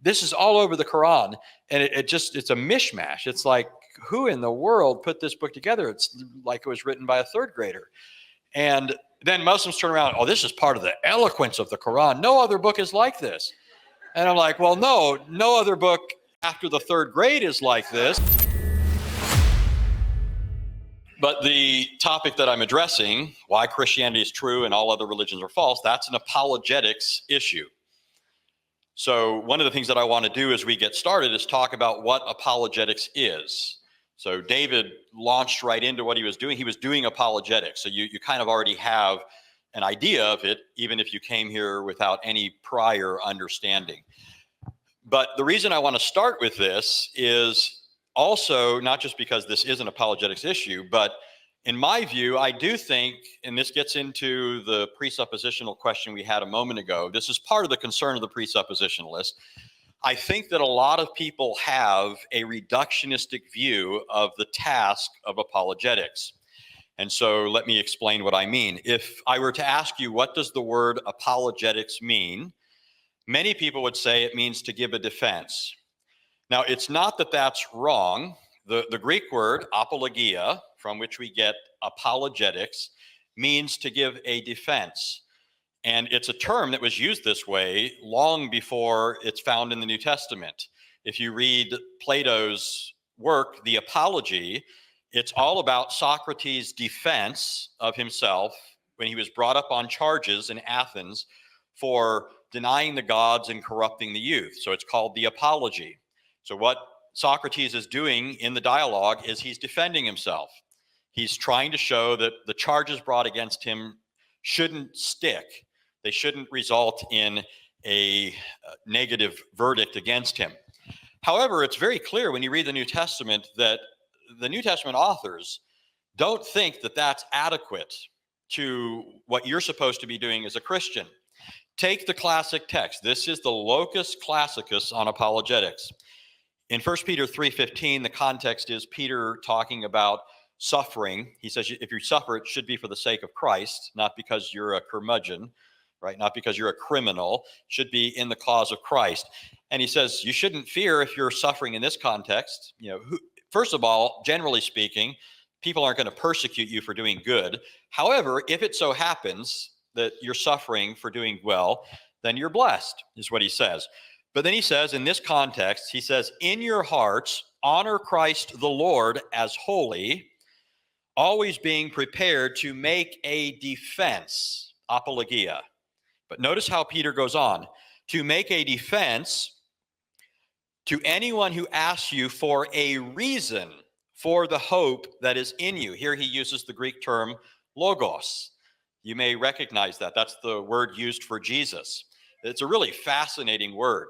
this is all over the Quran, and it's a mishmash. It's like, who in the world put this book together? It's like it was written by a third grader. And then Muslims turn around, oh, this is part of the eloquence of the Quran. No other book is like this. And I'm like, well, no other book after the third grade is like this. But the topic that I'm addressing, why Christianity is true and all other religions are false, that's an apologetics issue. So one of the things that I want to do as we get started is talk about what apologetics is. So David launched right into what he was doing. He was doing apologetics. So you kind of already have an idea of it, even if you came here without any prior understanding. But the reason I want to start with this is also not just because this is an apologetics issue, but in my view, I do think, and this gets into the presuppositional question we had a moment ago, this is part of the concern of the presuppositionalist. I think that a lot of people have a reductionistic view of the task of apologetics. And so let me explain what I mean. If I were to ask you, what does the word apologetics mean? Many people would say it means to give a defense. Now, it's not that that's wrong. The Greek word apologia, from which we get apologetics, means to give a defense. And it's a term that was used this way long before it's found in the New Testament. If you read Plato's work, The Apology, it's all about Socrates' defense of himself when he was brought up on charges in Athens for denying the gods and corrupting the youth. So it's called The Apology. So what Socrates is doing in the dialogue is he's defending himself. He's trying to show that the charges brought against him shouldn't stick. They shouldn't result in a negative verdict against him. However, it's very clear when you read the New Testament that the New Testament authors don't think that that's adequate to what you're supposed to be doing as a Christian. Take the classic text. This is the locus classicus on apologetics. In 1 Peter 3:15, the context is Peter talking about suffering. He says, if you suffer, it should be for the sake of Christ, not because you're a curmudgeon, right? Not because you're a criminal. It should be in the cause of Christ. And he says, you shouldn't fear if you're suffering in this context. First of all, generally speaking, people aren't going to persecute you for doing good. However, if it so happens that you're suffering for doing well, then you're blessed, is what he says. But then he says, in this context, he says, in your hearts, honor Christ the Lord as holy, always being prepared to make a defense, apologia. But notice how Peter goes on, to make a defense to anyone who asks you for a reason for the hope that is in you. Here he uses the Greek term logos. You may recognize that. That's the word used for Jesus. It's a really fascinating word.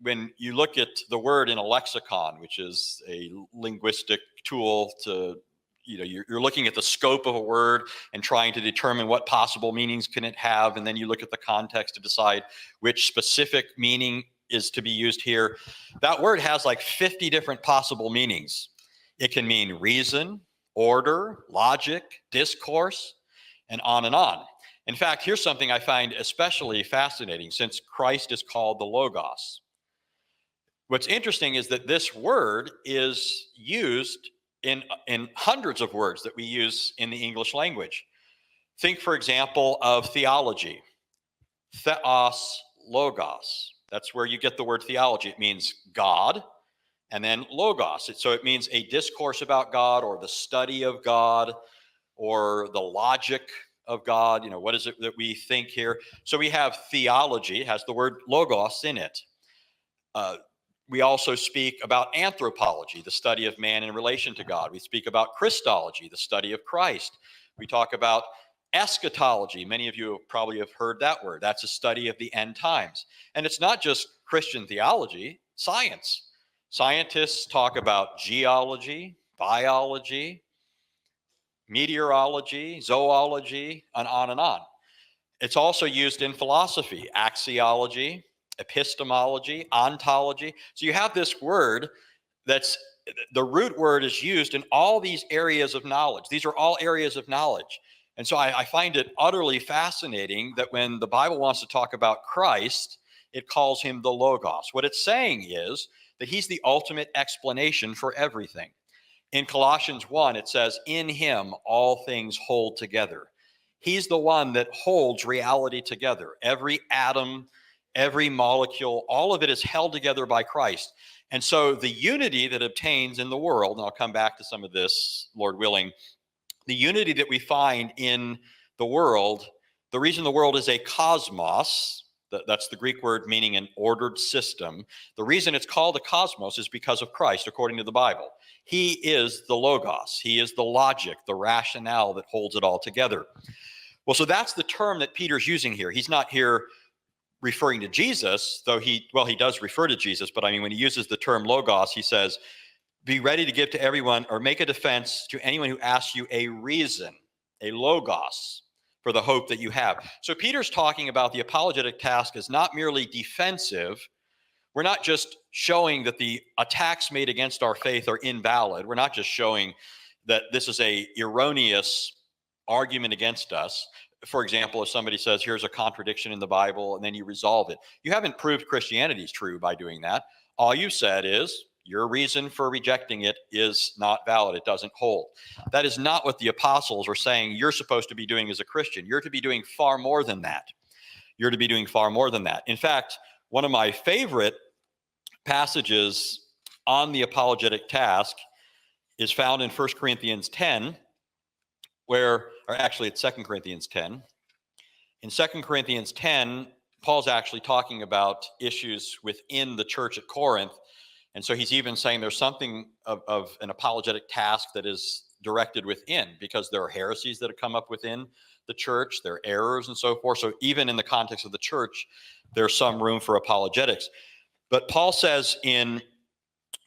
When you look at the word in a lexicon, which is a linguistic tool to, you're looking at the scope of a word and trying to determine what possible meanings can it have, and then you look at the context to decide which specific meaning is to be used here. That word has like 50 different possible meanings. It can mean reason, order, logic, discourse, and on and on. In fact, here's something I find especially fascinating since Christ is called the Logos. What's interesting is that this word is used in hundreds of words that we use in the English language. Think, for example, of theology. Theos, logos. That's where you get the word theology. It means God, and then logos. So it means a discourse about God, or the study of God, or the logic of God. What is it that we think here? So we have theology, it has the word logos in it. We also speak about anthropology, the study of man in relation to God. We speak about Christology, the study of Christ. We talk about eschatology. Many of you probably have heard that word. That's a study of the end times. And it's not just Christian theology, science. Scientists talk about geology, biology, meteorology, zoology, and on and on. It's also used in philosophy, axiology, epistemology, ontology. So you have this word that's, the root word is used in all these areas of knowledge. These are all areas of knowledge. And so I find it utterly fascinating that when the Bible wants to talk about Christ, it calls him the Logos. What it's saying is that he's the ultimate explanation for everything. In Colossians 1, it says, in him all things hold together. He's the one that holds reality together. Every atom, every molecule, all of it is held together by Christ. And so the unity that obtains in the world, and I'll come back to some of this, Lord willing, the unity that we find in the world, the reason the world is a cosmos, that's the Greek word meaning an ordered system. The reason it's called a cosmos is because of Christ, according to the Bible. He is the Logos. He is the logic, the rationale that holds it all together. Well, so that's the term that Peter's using here. He's not here referring to Jesus, though he does refer to Jesus, but I mean, when he uses the term Logos, he says, be ready to give to everyone or make a defense to anyone who asks you a reason, a Logos, for the hope that you have. So Peter's talking about the apologetic task as not merely defensive. We're not just showing that the attacks made against our faith are invalid. We're not just showing that this is a erroneous argument against us. For example, if somebody says, here's a contradiction in the Bible, and then you resolve it. You haven't proved Christianity is true by doing that. All you said is, your reason for rejecting it is not valid. It doesn't hold. That is not what the apostles are saying you're supposed to be doing as a Christian. You're to be doing far more than that. You're to be doing far more than that. In fact, one of my favorite passages on the apologetic task is found in 1 Corinthians 10, or actually it's 2 Corinthians 10. In 2 Corinthians 10, Paul's actually talking about issues within the church at Corinth. And so he's even saying there's something of an apologetic task that is directed within, because there are heresies that have come up within the church, there are errors and so forth. So even in the context of the church, there's some room for apologetics. But Paul says in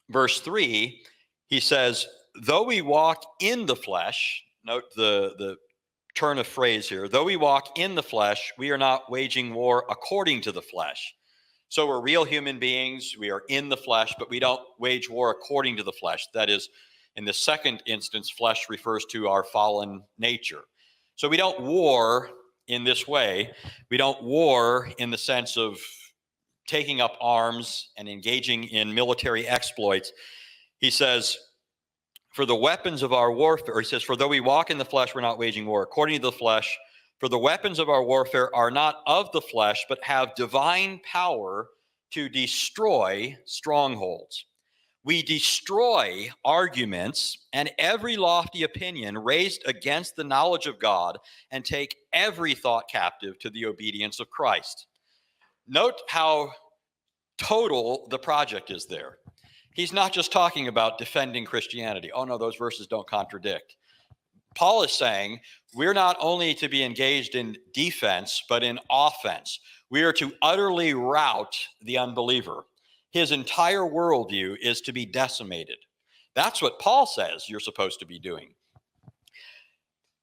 verse 3, he says, though we walk in the flesh, note the turn of phrase here, though we walk in the flesh, we are not waging war according to the flesh. So we're real human beings, we are in the flesh, but we don't wage war according to the flesh. That is, in the second instance, flesh refers to our fallen nature. So we don't war in this way. We don't war in the sense of taking up arms and engaging in military exploits. He says, for the weapons of our warfare, he says, for though we walk in the flesh, we're not waging war according to the flesh. For the weapons of our warfare are not of the flesh, but have divine power to destroy strongholds. We destroy arguments and every lofty opinion raised against the knowledge of God, and take every thought captive to the obedience of Christ. Note how total the project is there. He's not just talking about defending Christianity. Oh no, those verses don't contradict. Paul is saying we're not only to be engaged in defense, but in offense. We are to utterly rout the unbeliever. His entire worldview is to be decimated. That's what Paul says you're supposed to be doing.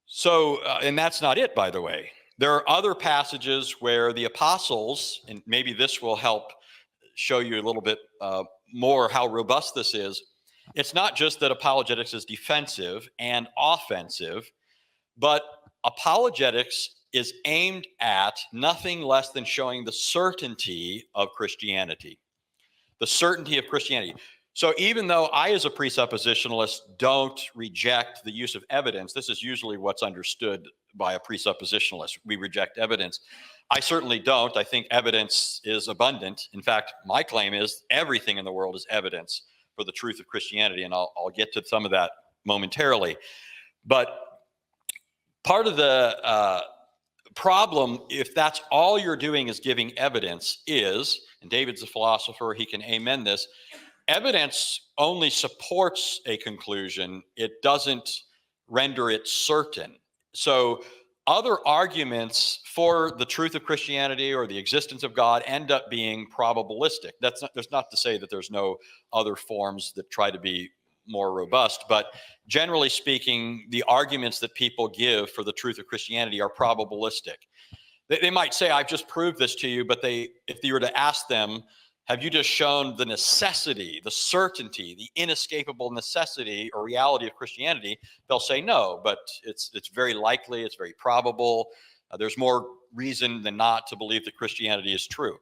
So, and that's not it, by the way. There are other passages where the apostles, and maybe this will help show you a little bit more how robust this is. It's not just that apologetics is defensive and offensive, but apologetics is aimed at nothing less than showing the certainty of Christianity. The certainty of Christianity. So even though I, as a presuppositionalist, don't reject the use of evidence, this is usually what's understood by a presuppositionalist. We reject evidence. I certainly don't. I think evidence is abundant. In fact, my claim is everything in the world is evidence for the truth of Christianity, and I'll get to some of that momentarily. But part of the problem, if that's all you're doing is giving evidence, is, and David's a philosopher, he can amen this, evidence only supports a conclusion. It doesn't render it certain. So other arguments for the truth of Christianity or the existence of God end up being probabilistic. That's not to say that there's no other forms that try to be more robust, but generally speaking, the arguments that people give for the truth of Christianity are probabilistic. They might say, I've just proved this to you, but if you were to ask them, have you just shown the necessity, the certainty, the inescapable necessity or reality of Christianity? They'll say no, but it's very likely, it's very probable. There's more reason than not to believe that Christianity is true.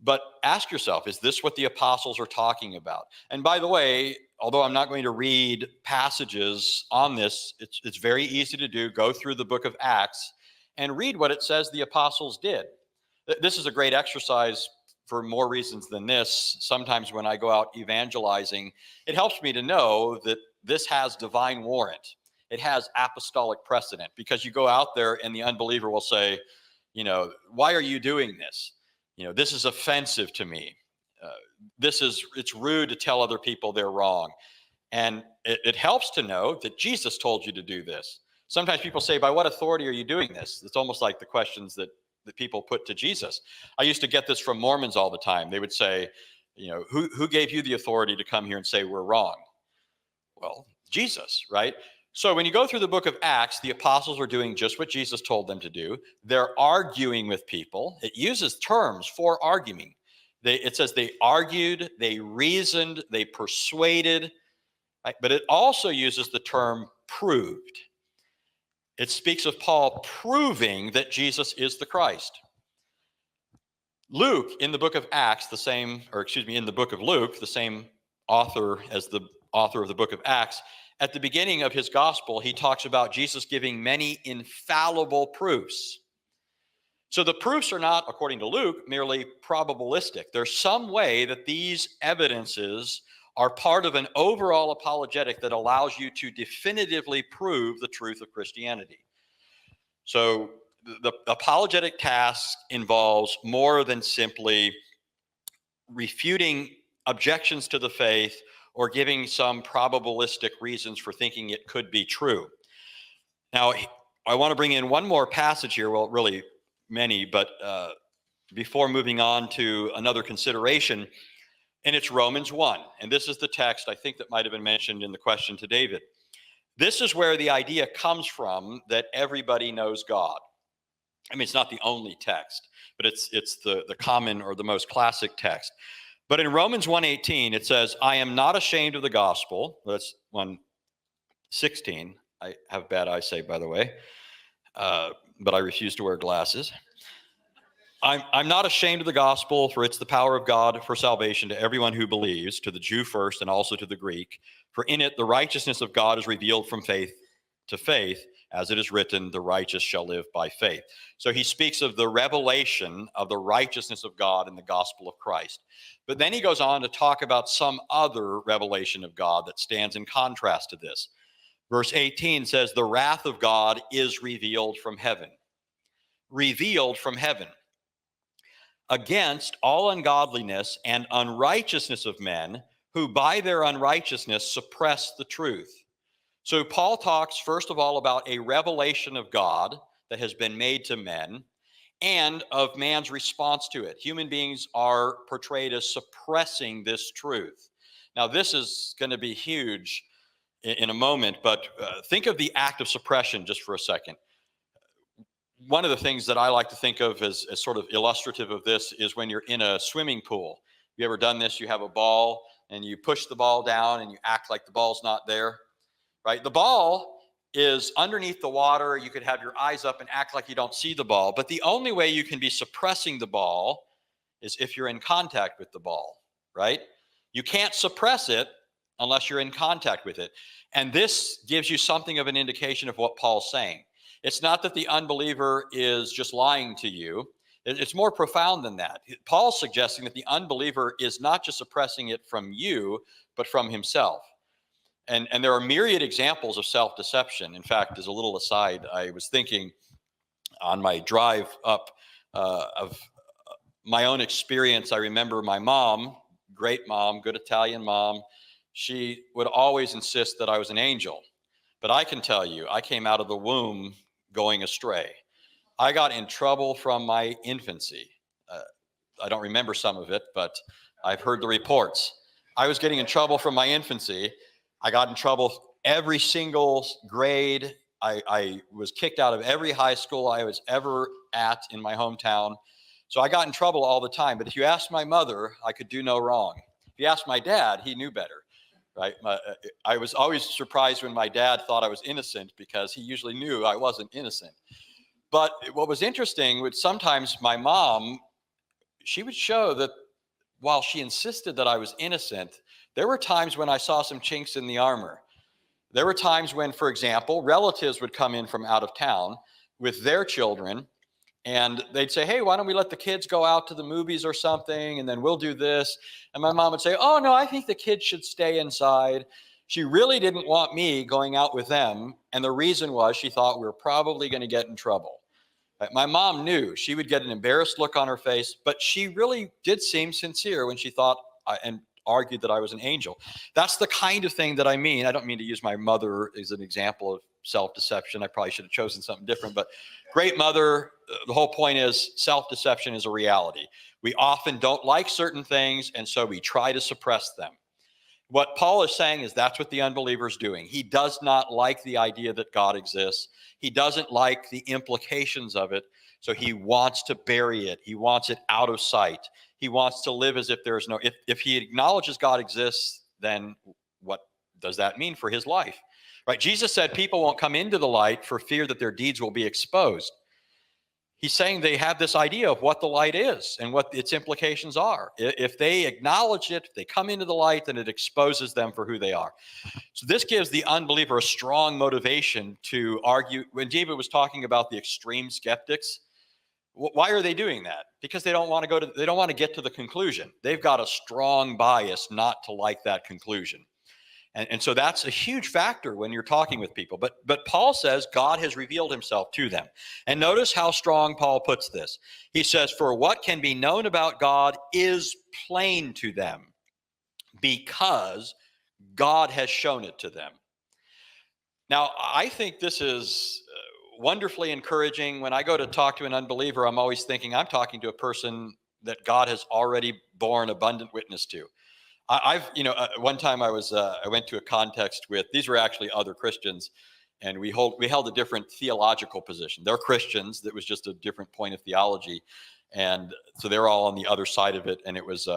But ask yourself, is this what the apostles are talking about? And by the way, although I'm not going to read passages on this, it's very easy to do. Go through the book of Acts and read what it says the apostles did. This is a great exercise for more reasons than this. Sometimes when I go out evangelizing, it helps me to know that this has divine warrant. It has apostolic precedent, because you go out there and the unbeliever will say, why are you doing this? This is offensive to me. It's rude to tell other people they're wrong. And it helps to know that Jesus told you to do this. Sometimes people say, by what authority are you doing this? It's almost like the questions that people put to Jesus. I used to get this from Mormons all the time. They would say, who gave you the authority to come here and say we're wrong? Well, Jesus, right? So when you go through the book of Acts, the apostles are doing just what Jesus told them to do. They're arguing with people. It uses terms for arguing. It says they argued, they reasoned, they persuaded, right? But it also uses the term proved. It speaks of Paul proving that Jesus is the Christ. Luke, in the book of Acts, in the book of Luke, the same author as the author of the book of Acts, at the beginning of his gospel, he talks about Jesus giving many infallible proofs. So the proofs are not, according to Luke, merely probabilistic. There's some way that these evidences are part of an overall apologetic that allows you to definitively prove the truth of Christianity. So the apologetic task involves more than simply refuting objections to the faith or giving some probabilistic reasons for thinking it could be true. Now, I want to bring in one more passage here, well, really many, but before moving on to another consideration, and it's Romans 1. And this is the text, I think, that might have been mentioned in the question to David. This is where the idea comes from that everybody knows God. I mean, it's not the only text, but it's the common or the most classic text. But in Romans 1:18, it says, I am not ashamed of the gospel. That's 1:16. I have bad eyesight, by the way, but I refuse to wear glasses. I'm not ashamed of the gospel, for it's the power of God for salvation to everyone who believes, to the Jew first and also to the Greek. For in it the righteousness of God is revealed from faith to faith, as it is written, the righteous shall live by faith. So he speaks of the revelation of the righteousness of God in the gospel of Christ. But then he goes on to talk about some other revelation of God that stands in contrast to this. Verse 18 says, the wrath of God is revealed from heaven. Revealed from heaven. Against all ungodliness and unrighteousness of men, who by their unrighteousness suppress the truth. So Paul talks first of all about a revelation of God that has been made to men and of man's response to it. Human beings are portrayed as suppressing this truth. Now, this is going to be huge in a moment, but think of the act of suppression just for a second. One of the things that I like to think of as sort of illustrative of this is when you're in a swimming pool. You ever done this? You have a ball and you push the ball down and you act like the ball's not there, right? The ball is underneath the water. You could have your eyes up and act like you don't see the ball. But the only way you can be suppressing the ball is if you're in contact with the ball, right? You can't suppress it unless you're in contact with it. And this gives you something of an indication of what Paul's saying. It's not that the unbeliever is just lying to you. It's more profound than that. Paul's suggesting that the unbeliever is not just suppressing it from you, but from himself. And there are myriad examples of self-deception. In fact, as a little aside, I was thinking on my drive up of my own experience. I remember my mom, great mom, good Italian mom. She would always insist that I was an angel. But I can tell you, I came out of the womb going astray. I got in trouble from my infancy. I don't remember some of it, but I've heard the reports. I was getting in trouble from my infancy. I got in trouble every single grade. I was kicked out of every high school I was ever at in my hometown. So I got in trouble all the time. But if you ask my mother, I could do no wrong. If you ask my dad, he knew better. Right? I was always surprised when my dad thought I was innocent because he usually knew I wasn't innocent. But what was interesting was sometimes my mom she would show that while she insisted that I was innocent, there were times when I saw some chinks in the armor. There were times when, for example, relatives would come in from out of town with their children, and they'd say, hey, why don't we let the kids go out to the movies or something, and then we'll do this. And my mom would say, oh, no, I think the kids should stay inside. She really didn't want me going out with them, and the reason was she thought we were probably going to get in trouble. My mom knew she would get an embarrassed look on her face, but she really did seem sincere when she thought and argued that I was an angel. That's the kind of thing that I mean. I don't mean to use my mother as an example of self-deception. I probably should have chosen something different, but great mother, the whole point is self-deception is a reality. We often don't like certain things, and so we try to suppress them. What Paul is saying is that's what the unbeliever is doing. He does not like the idea that God exists. He doesn't like the implications of it, so he wants to bury it. He wants it out of sight. He wants to live as if there is no, if he acknowledges God exists, then what does that mean for his life? Right? Jesus said people won't come into the light for fear that their deeds will be exposed. He's saying they have this idea of what the light is and what its implications are. If they acknowledge it, if they come into the light, then it exposes them for who they are. So this gives the unbeliever a strong motivation to argue. When David was talking about the extreme skeptics, why are they doing that? Because they don't want to get to the conclusion. They've got a strong bias not to like that conclusion. And so that's a huge factor when you're talking with people. But Paul says God has revealed himself to them. And notice how strong Paul puts this. He says, for what can be known about God is plain to them because God has shown it to them. Now, I think this is wonderfully encouraging. When I go to talk to an unbeliever, I'm always thinking I'm talking to a person that God has already borne abundant witness to. One time I went to a context with, these were actually other Christians, and we held a different theological position. They're Christians, that was just a different point of theology. And so they're all on the other side of it. And it was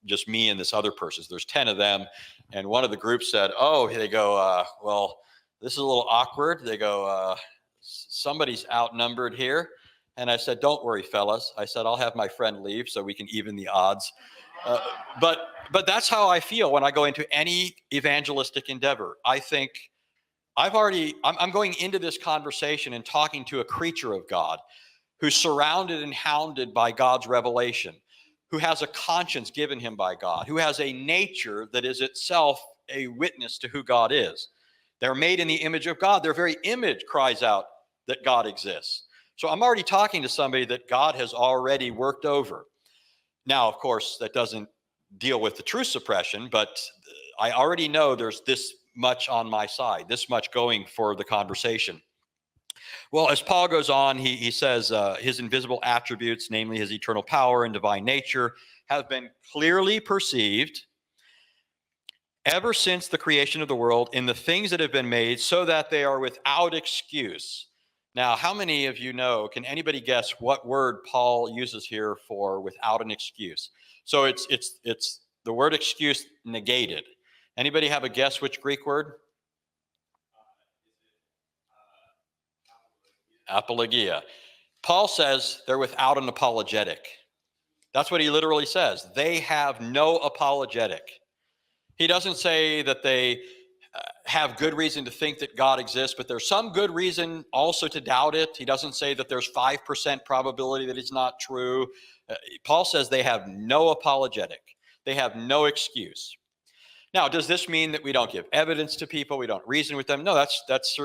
just me and this other person. So there's 10 of them. And one of the groups said, they go, well, this is a little awkward. They go, somebody's outnumbered here. And I said, don't worry, fellas. I said, I'll have my friend leave so we can even the odds. But that's how I feel when I go into any evangelistic endeavor. I think I'm going into this conversation and talking to a creature of God who's surrounded and hounded by God's revelation, who has a conscience given him by God, who has a nature that is itself a witness to who God is. They're made in the image of God. Their very image cries out that God exists. So I'm already talking to somebody that God has already worked over. Now, of course, that doesn't deal with the truth suppression, but I already know there's this much on my side, this much going for the conversation. Well, as Paul goes on, he says his invisible attributes, namely his eternal power and divine nature, have been clearly perceived ever since the creation of the world in the things that have been made, so that they are without excuse. Now, how many of you know, can anybody guess what word Paul uses here for without an excuse? So it's the word excuse negated. Anybody have a guess which Greek word? Apologia. Paul says they're without an apologetic. That's what he literally says. They have no apologetic. He doesn't say that they have good reason to think that God exists, but there's some good reason also to doubt it. He doesn't say that there's 5% probability that it's not true. Paul says they have no apologetic. They have no excuse. Now, does this mean that we don't give evidence to people? We don't reason with them? No,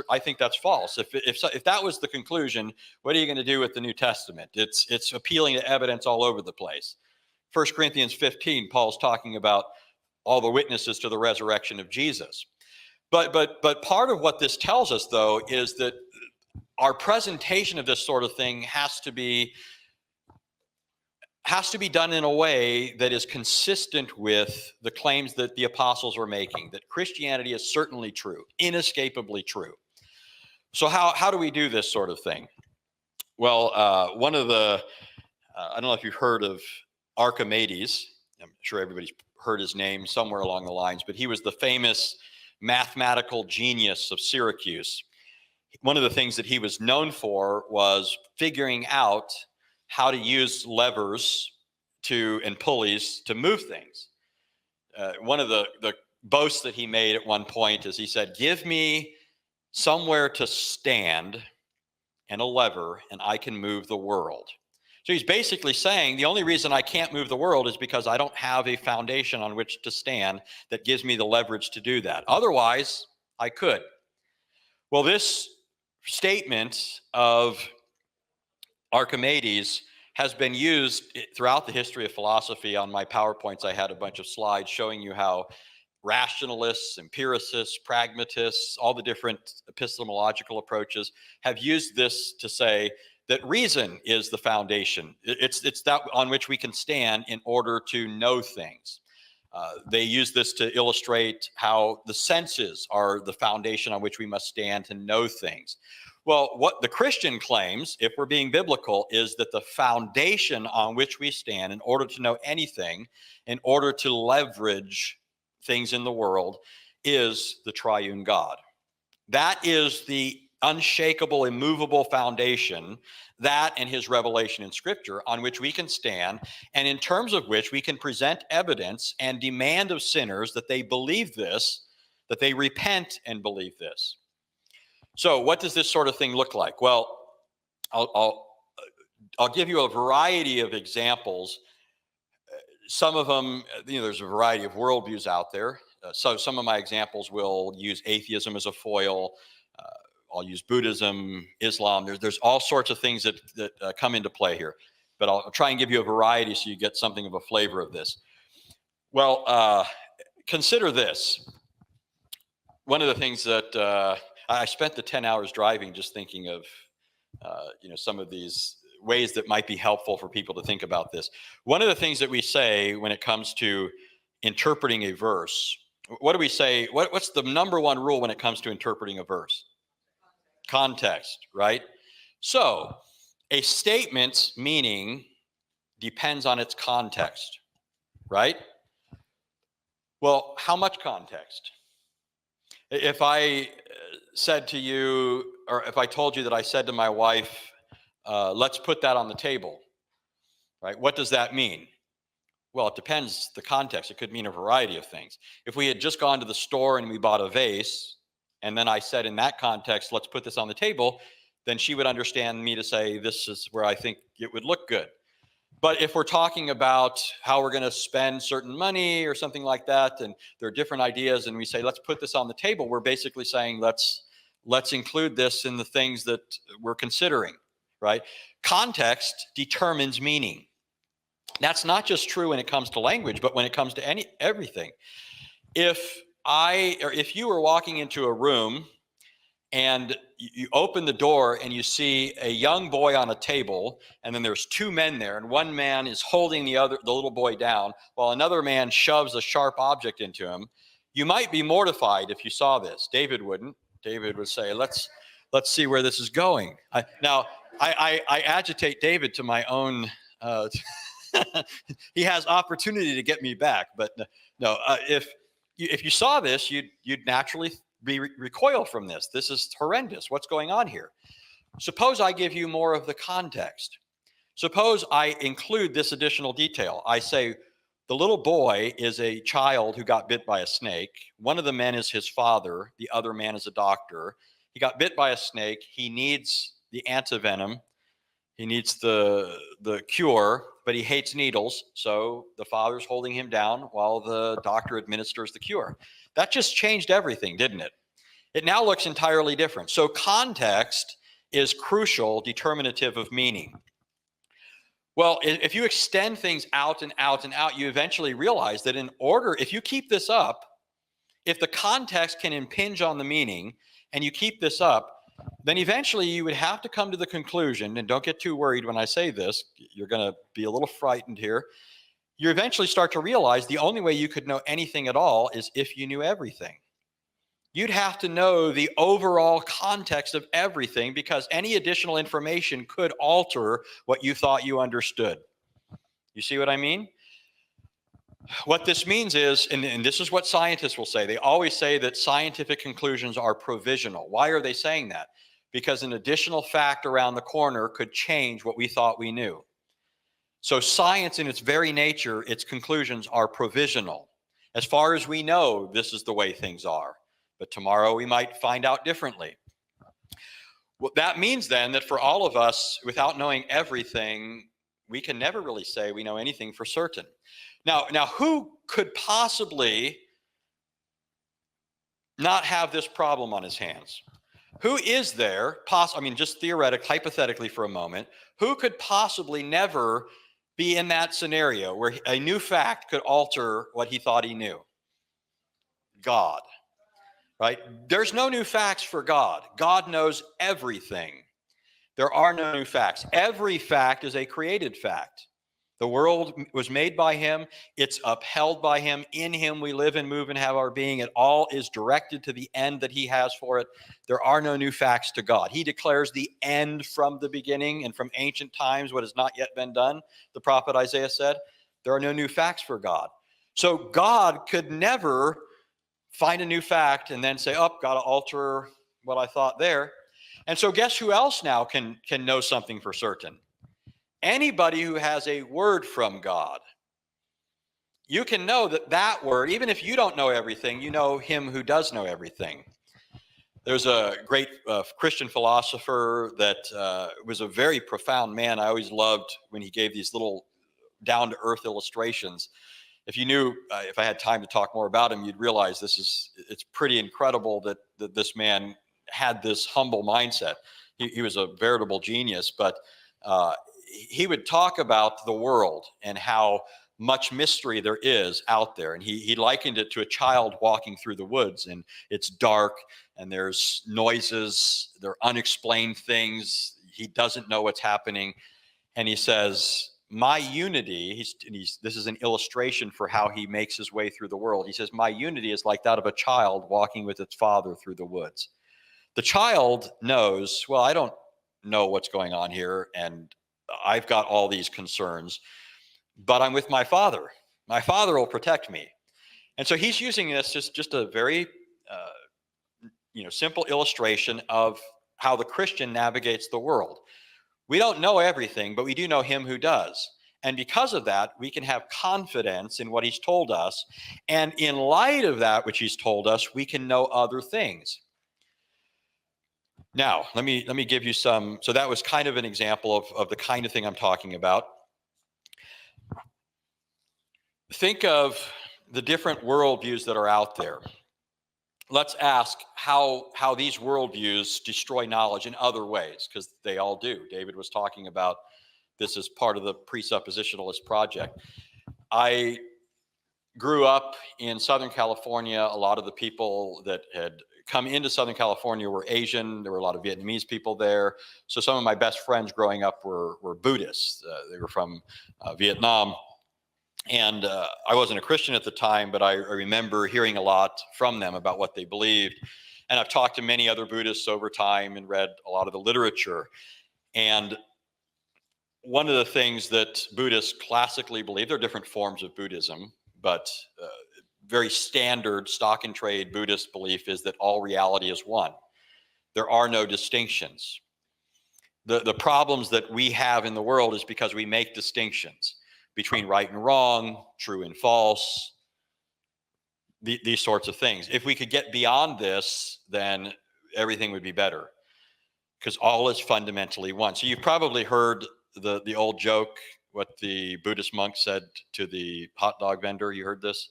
I think that's false. If that was the conclusion, what are you going to do with the New Testament? It's appealing to evidence all over the place. 1 Corinthians 15, Paul's talking about all the witnesses to the resurrection of Jesus. But part of what this tells us, though, is that our presentation of this sort of thing has to be done in a way that is consistent with the claims that the apostles were making, that Christianity is certainly true, inescapably true. So how do we do this sort of thing? Well, one of the, I don't know if you've heard of Archimedes. I'm sure everybody's heard his name somewhere along the lines, but he was the famous mathematical genius of Syracuse. One of the things that he was known for was figuring out how to use levers and pulleys to move things. One of the boasts that he made at one point is he said, "Give me somewhere to stand and a lever, and I can move the world." So he's basically saying the only reason I can't move the world is because I don't have a foundation on which to stand that gives me the leverage to do that. Otherwise, I could. Well, this statement of Archimedes has been used throughout the history of philosophy. On my PowerPoints, I had a bunch of slides showing you how rationalists, empiricists, pragmatists, all the different epistemological approaches have used this to say that reason is the foundation. It's that on which we can stand in order to know things. They use this to illustrate how the senses are the foundation on which we must stand to know things. Well, what the Christian claims, if we're being biblical, is that the foundation on which we stand in order to know anything, in order to leverage things in the world, is the triune God. That is the unshakable, immovable foundation, that and his revelation in Scripture, on which we can stand, and in terms of which we can present evidence and demand of sinners that they believe this, that they repent and believe this. So what does this sort of thing look like? Well, I'll give you a variety of examples. Some of them, there's a variety of worldviews out there. So some of my examples will use atheism as a foil. I'll use Buddhism, Islam. There's all sorts of things that come into play here. But I'll try and give you a variety so you get something of a flavor of this. Well, consider this. One of the things that I spent the 10 hours driving just thinking of, some of these ways that might be helpful for people to think about this. One of the things that we say when it comes to interpreting a verse, what do we say? What's the number one rule when it comes to interpreting a verse? Context, right? So a statement's meaning depends on its context, right? Well, how much context? If I said to you, or if I told you that I said to my wife, let's put that on the table, right? What does that mean? Well, it depends the context. It could mean a variety of things. If we had just gone to the store and we bought a vase, and then I said in that context, let's put this on the table, then she would understand me to say, this is where I think it would look good. But if we're talking about how we're going to spend certain money or something like that, and there are different ideas, and we say, let's put this on the table, we're basically saying, let's include this in the things that we're considering, right? Context determines meaning. That's not just true when it comes to language, but when it comes to everything. If you were walking into a room and you open the door and you see a young boy on a table, and then there's two men there, and one man is holding the little boy down while another man shoves a sharp object into him, you might be mortified if you saw this. David wouldn't. David would say, let's see where this is going. I agitate David to my own he has opportunity to get me back, but no, if you saw this, you'd naturally recoil from this. This is horrendous. What's going on here? Suppose I give you more of the context. Suppose I include this additional detail. I say, the little boy is a child who got bit by a snake. One of the men is his father. The other man is a doctor. He got bit by a snake. He needs the antivenom. He needs the cure, but he hates needles. So the father's holding him down while the doctor administers the cure. That just changed everything, didn't it? It now looks entirely different. So context is crucial, determinative of meaning. Well, if you extend things out and out and out, you eventually realize that if you keep this up, if the context can impinge on the meaning and you keep this up, then eventually you would have to come to the conclusion, and don't get too worried when I say this, you're going to be a little frightened here. You eventually start to realize the only way you could know anything at all is if you knew everything. You'd have to know the overall context of everything, because any additional information could alter what you thought you understood. You see what I mean? What this means is, and this is what scientists will say, they always say that scientific conclusions are provisional. Why are they saying that? Because an additional fact around the corner could change what we thought we knew. So science in its very nature, its conclusions are provisional. As far as we know, this is the way things are. But tomorrow we might find out differently. Well, that means then that for all of us, without knowing everything, we can never really say we know anything for certain. Now, who could possibly not have this problem on his hands? Who is there, just theoretically, hypothetically for a moment, who could possibly never be in that scenario where a new fact could alter what he thought he knew? God, right? There's no new facts for God. God knows everything. There are no new facts. Every fact is a created fact. The world was made by him. It's upheld by him. In him we live and move and have our being. It all is directed to the end that he has for it. There are no new facts to God. He declares the end from the beginning and from ancient times, what has not yet been done. The prophet Isaiah said, there are no new facts for God. So God could never find a new fact and then say, got to alter what I thought there. And so guess who else now can know something for certain? Anybody who has a word from God. You can know that word, even if you don't know everything, you know him who does know everything. There's a great Christian philosopher that was a very profound man. I always loved when he gave these little down-to-earth illustrations. If you knew, if I had time to talk more about him, you'd realize it's pretty incredible that this man had this humble mindset. He was a veritable genius, but he would talk about the world and how much mystery there is out there. And he likened it to a child walking through the woods, and it's dark and there's noises, there are unexplained things. He doesn't know what's happening. And he says, my unity, this is an illustration for how he makes his way through the world. He says, my unity is like that of a child walking with its father through the woods. The child knows, well, I don't know what's going on here, and I've got all these concerns, but I'm with my father. My father will protect me. And so he's using this as just a very simple illustration of how the Christian navigates the world. We don't know everything, but we do know him who does. And because of that, we can have confidence in what he's told us. And in light of that, which he's told us, we can know other things. Now, let me give you some. So that was kind of an example of the kind of thing I'm talking about. Think of the different worldviews that are out there. Let's ask how these worldviews destroy knowledge in other ways, because they all do. David was talking about this as part of the presuppositionalist project. I grew up in Southern California. A lot of the people that had come into Southern California were Asian. There were a lot of Vietnamese people there. So some of my best friends growing up were Buddhists. They were from Vietnam. And I wasn't a Christian at the time, but I remember hearing a lot from them about what they believed. And I've talked to many other Buddhists over time and read a lot of the literature. And one of the things that Buddhists classically believe, there are different forms of Buddhism, but very standard stock and trade Buddhist belief is that all reality is one. There are no distinctions. The problems that we have in the world is because we make distinctions between right and wrong, true and false, these sorts of things. If we could get beyond this, then everything would be better, because all is fundamentally one. So you've probably heard the old joke, what the Buddhist monk said to the hot dog vendor. You heard this?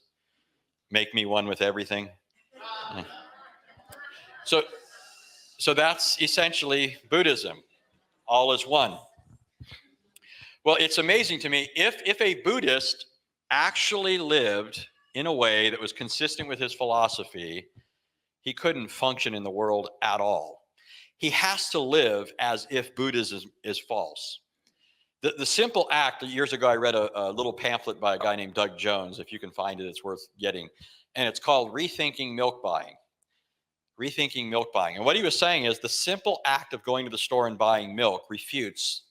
Make me one with everything. So that's essentially Buddhism. All is one. Well, it's amazing to me, if a Buddhist actually lived in a way that was consistent with his philosophy, he couldn't function in the world at all. He has to live as if Buddhism is false. The simple act, years ago I read a little pamphlet by a guy named Doug Jones. If you can find it, it's worth getting. And it's called Rethinking Milk Buying. Rethinking Milk Buying. And what he was saying is the simple act of going to the store and buying milk refutes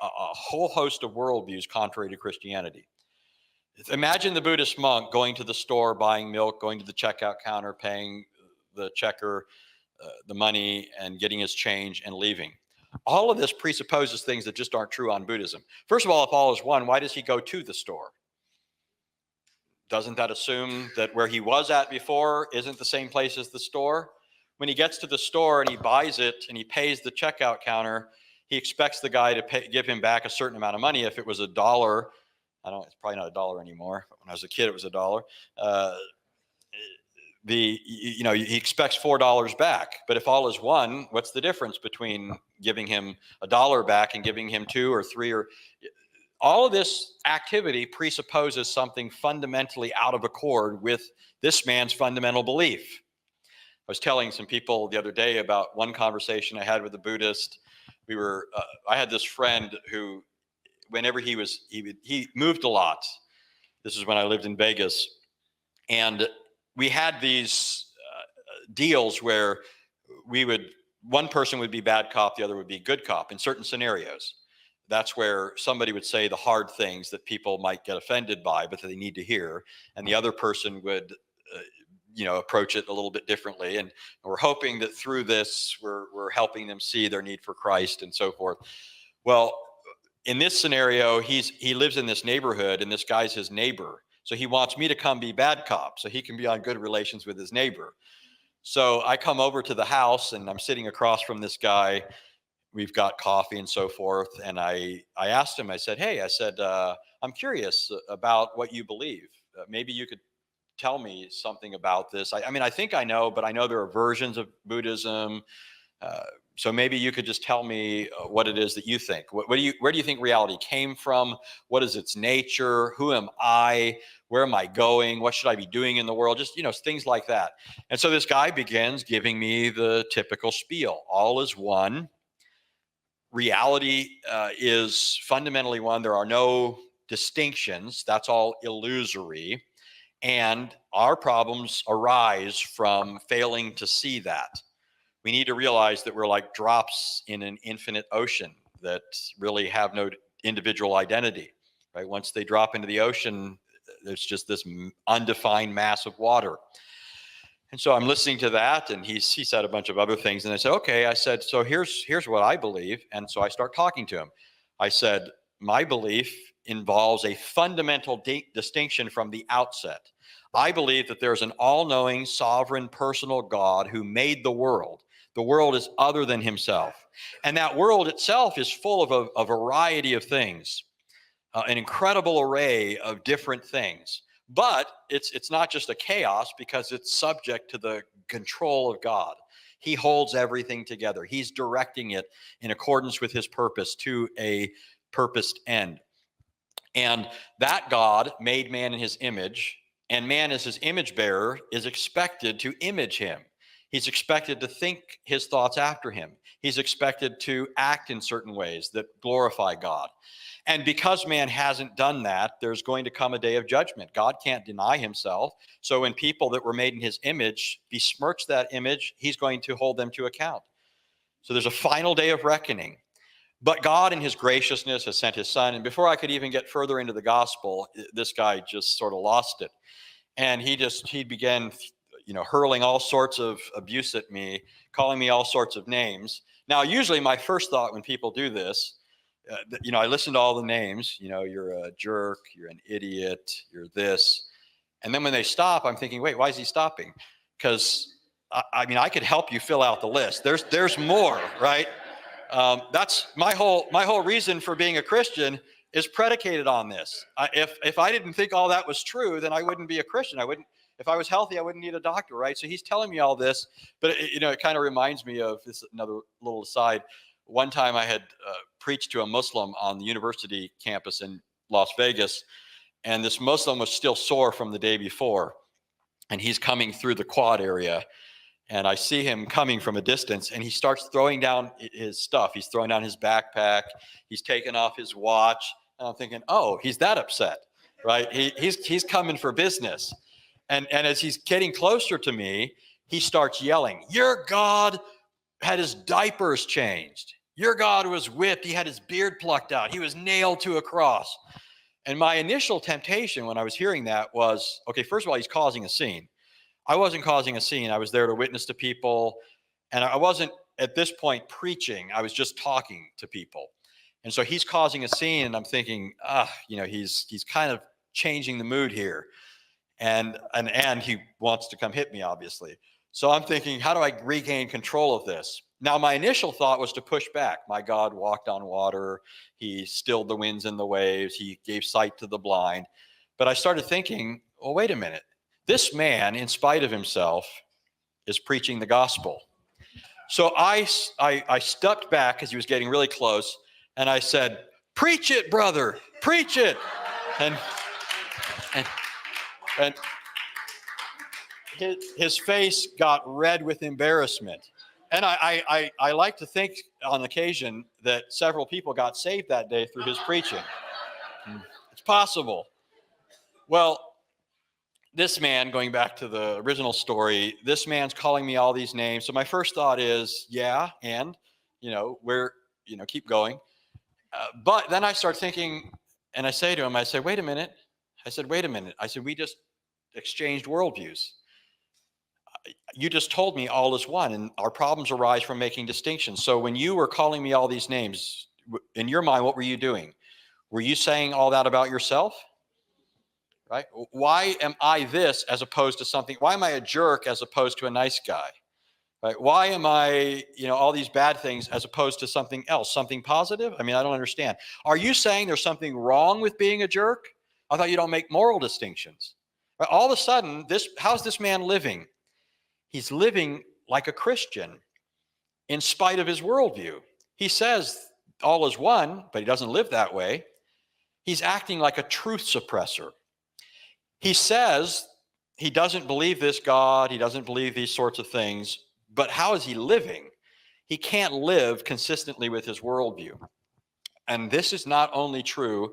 a whole host of worldviews contrary to Christianity. Imagine the Buddhist monk going to the store, buying milk, going to the checkout counter, paying the checker the money and getting his change and leaving. All of this presupposes things that just aren't true on Buddhism. First of all, if all is one, why does he go to the store? Doesn't that assume that where he was at before isn't the same place as the store? When he gets to the store and he buys it and he pays the checkout counter, he expects the guy to give him back a certain amount of money. If it was $1, it's probably not $1 anymore, but when I was a kid, it was $1. He expects $4 back. But if all is one, what's the difference between giving him $1 back and giving him 2 or 3 or all of this activity presupposes something fundamentally out of accord with this man's fundamental belief. I was telling some people the other day about one conversation I had with a Buddhist. I had this friend who, whenever he moved a lot. This is when I lived in Vegas, and we had these deals where one person would be bad cop, the other would be good cop in certain scenarios. That's where somebody would say the hard things that people might get offended by, but that they need to hear. And the other person would, approach it a little bit differently. And we're hoping that through this, we're helping them see their need for Christ and so forth. Well, in this scenario, he lives in this neighborhood and this guy's his neighbor. So he wants me to come be bad cop so he can be on good relations with his neighbor. So I come over to the house and I'm sitting across from this guy. We've got coffee and so forth. And I asked him, I said, I'm curious about what you believe. Maybe you could tell me something about this. I think I know, but I know there are versions of Buddhism. So maybe you could just tell me what it is that you think. Where do you think reality came from? What is its nature? Who am I? Where am I going? What should I be doing in the world? Just, things like that. And so this guy begins giving me the typical spiel. All is one. Reality is fundamentally one. There are no distinctions. That's all illusory. And our problems arise from failing to see that. We need to realize that we're like drops in an infinite ocean that really have no individual identity, right? Once they drop into the ocean, there's just this undefined mass of water. And so I'm listening to that, and he said a bunch of other things. And I said, okay, so here's what I believe. And so I start talking to him. I said, my belief involves a fundamental distinction from the outset. I believe that there's an all-knowing, sovereign, personal God who made the world. The world is other than himself. And that world itself is full of a variety of things, an incredible array of different things. But it's not just a chaos because it's subject to the control of God. He holds everything together. He's directing it in accordance with his purpose to a purposed end. And that God made man in his image, and man as his image bearer is expected to image him. He's expected to think his thoughts after him. He's expected to act in certain ways that glorify God. And because man hasn't done that, there's going to come a day of judgment. God can't deny himself. So when people that were made in his image besmirch that image, he's going to hold them to account. So there's a final day of reckoning. But God in his graciousness has sent his son. And before I could even get further into the gospel, this guy just sort of lost it. And he began, hurling all sorts of abuse at me, calling me all sorts of names. Now, usually my first thought when people do this, I listen to all the names, you're a jerk, you're an idiot, you're this. And then when they stop, I'm thinking, wait, why is he stopping? Because I could help you fill out the list. There's more, right? That's my whole reason for being a Christian is predicated on this. If I didn't think all that was true, then I wouldn't be a Christian. If I was healthy, I wouldn't need a doctor, right? So he's telling me all this, but it kind of reminds me of this. Another little aside. One time I had preached to a Muslim on the university campus in Las Vegas, and this Muslim was still sore from the day before, and he's coming through the quad area. And I see him coming from a distance, and he starts throwing down his stuff. He's throwing down his backpack. He's taking off his watch. And I'm thinking, oh, he's that upset, right? He's coming for business. And as he's getting closer to me, he starts yelling, your God had his diapers changed. Your God was whipped. He had his beard plucked out. He was nailed to a cross. And my initial temptation when I was hearing that was, okay, first of all, he's causing a scene. I wasn't causing a scene. I was there to witness to people, and I wasn't at this point preaching. I was just talking to people. And so he's causing a scene, and I'm thinking, he's kind of changing the mood here. And he wants to come hit me, obviously. So I'm thinking, how do I regain control of this? Now, my initial thought was to push back. My God walked on water. He stilled the winds and the waves. He gave sight to the blind. But I started thinking, well, wait a minute. This man, in spite of himself, is preaching the gospel. So I stepped back because he was getting really close, and I said, "Preach it, brother, preach it." And his face got red with embarrassment. And I like to think on occasion that several people got saved that day through his preaching. It's possible. Well, this man, going back to the original story, this man's calling me all these names. So my first thought is, yeah, and, keep going. But then I start thinking, and I say to him, wait a minute. I said, we just exchanged worldviews. You just told me all is one, and our problems arise from making distinctions. So when you were calling me all these names, in your mind, what were you doing? Were you saying all that about yourself? Right? Why am I this as opposed to something? Why am I a jerk as opposed to a nice guy? Right? Why am I, all these bad things as opposed to something else, something positive? I mean, I don't understand. Are you saying there's something wrong with being a jerk? I thought you don't make moral distinctions. Right? All of a sudden, how's this man living? He's living like a Christian in spite of his worldview. He says all is one, but he doesn't live that way. He's acting like a truth suppressor. He says he doesn't believe this God, he doesn't believe these sorts of things, but how is he living? He can't live consistently with his worldview. And this is not only true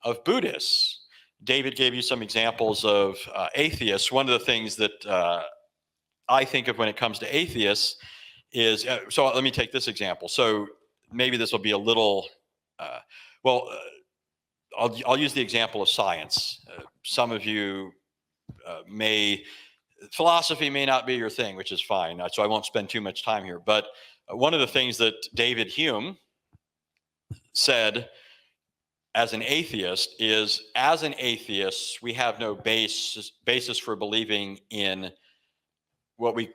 of Buddhists. David gave you some examples of atheists. One of the things that I think of when it comes to atheists is, so let me take this example. So maybe this will be a little, I'll use the example of science. Some of you philosophy may not be your thing, which is fine. So I won't spend too much time here. But one of the things that David Hume said as an atheist is, as an atheist, we have no basis for believing in what we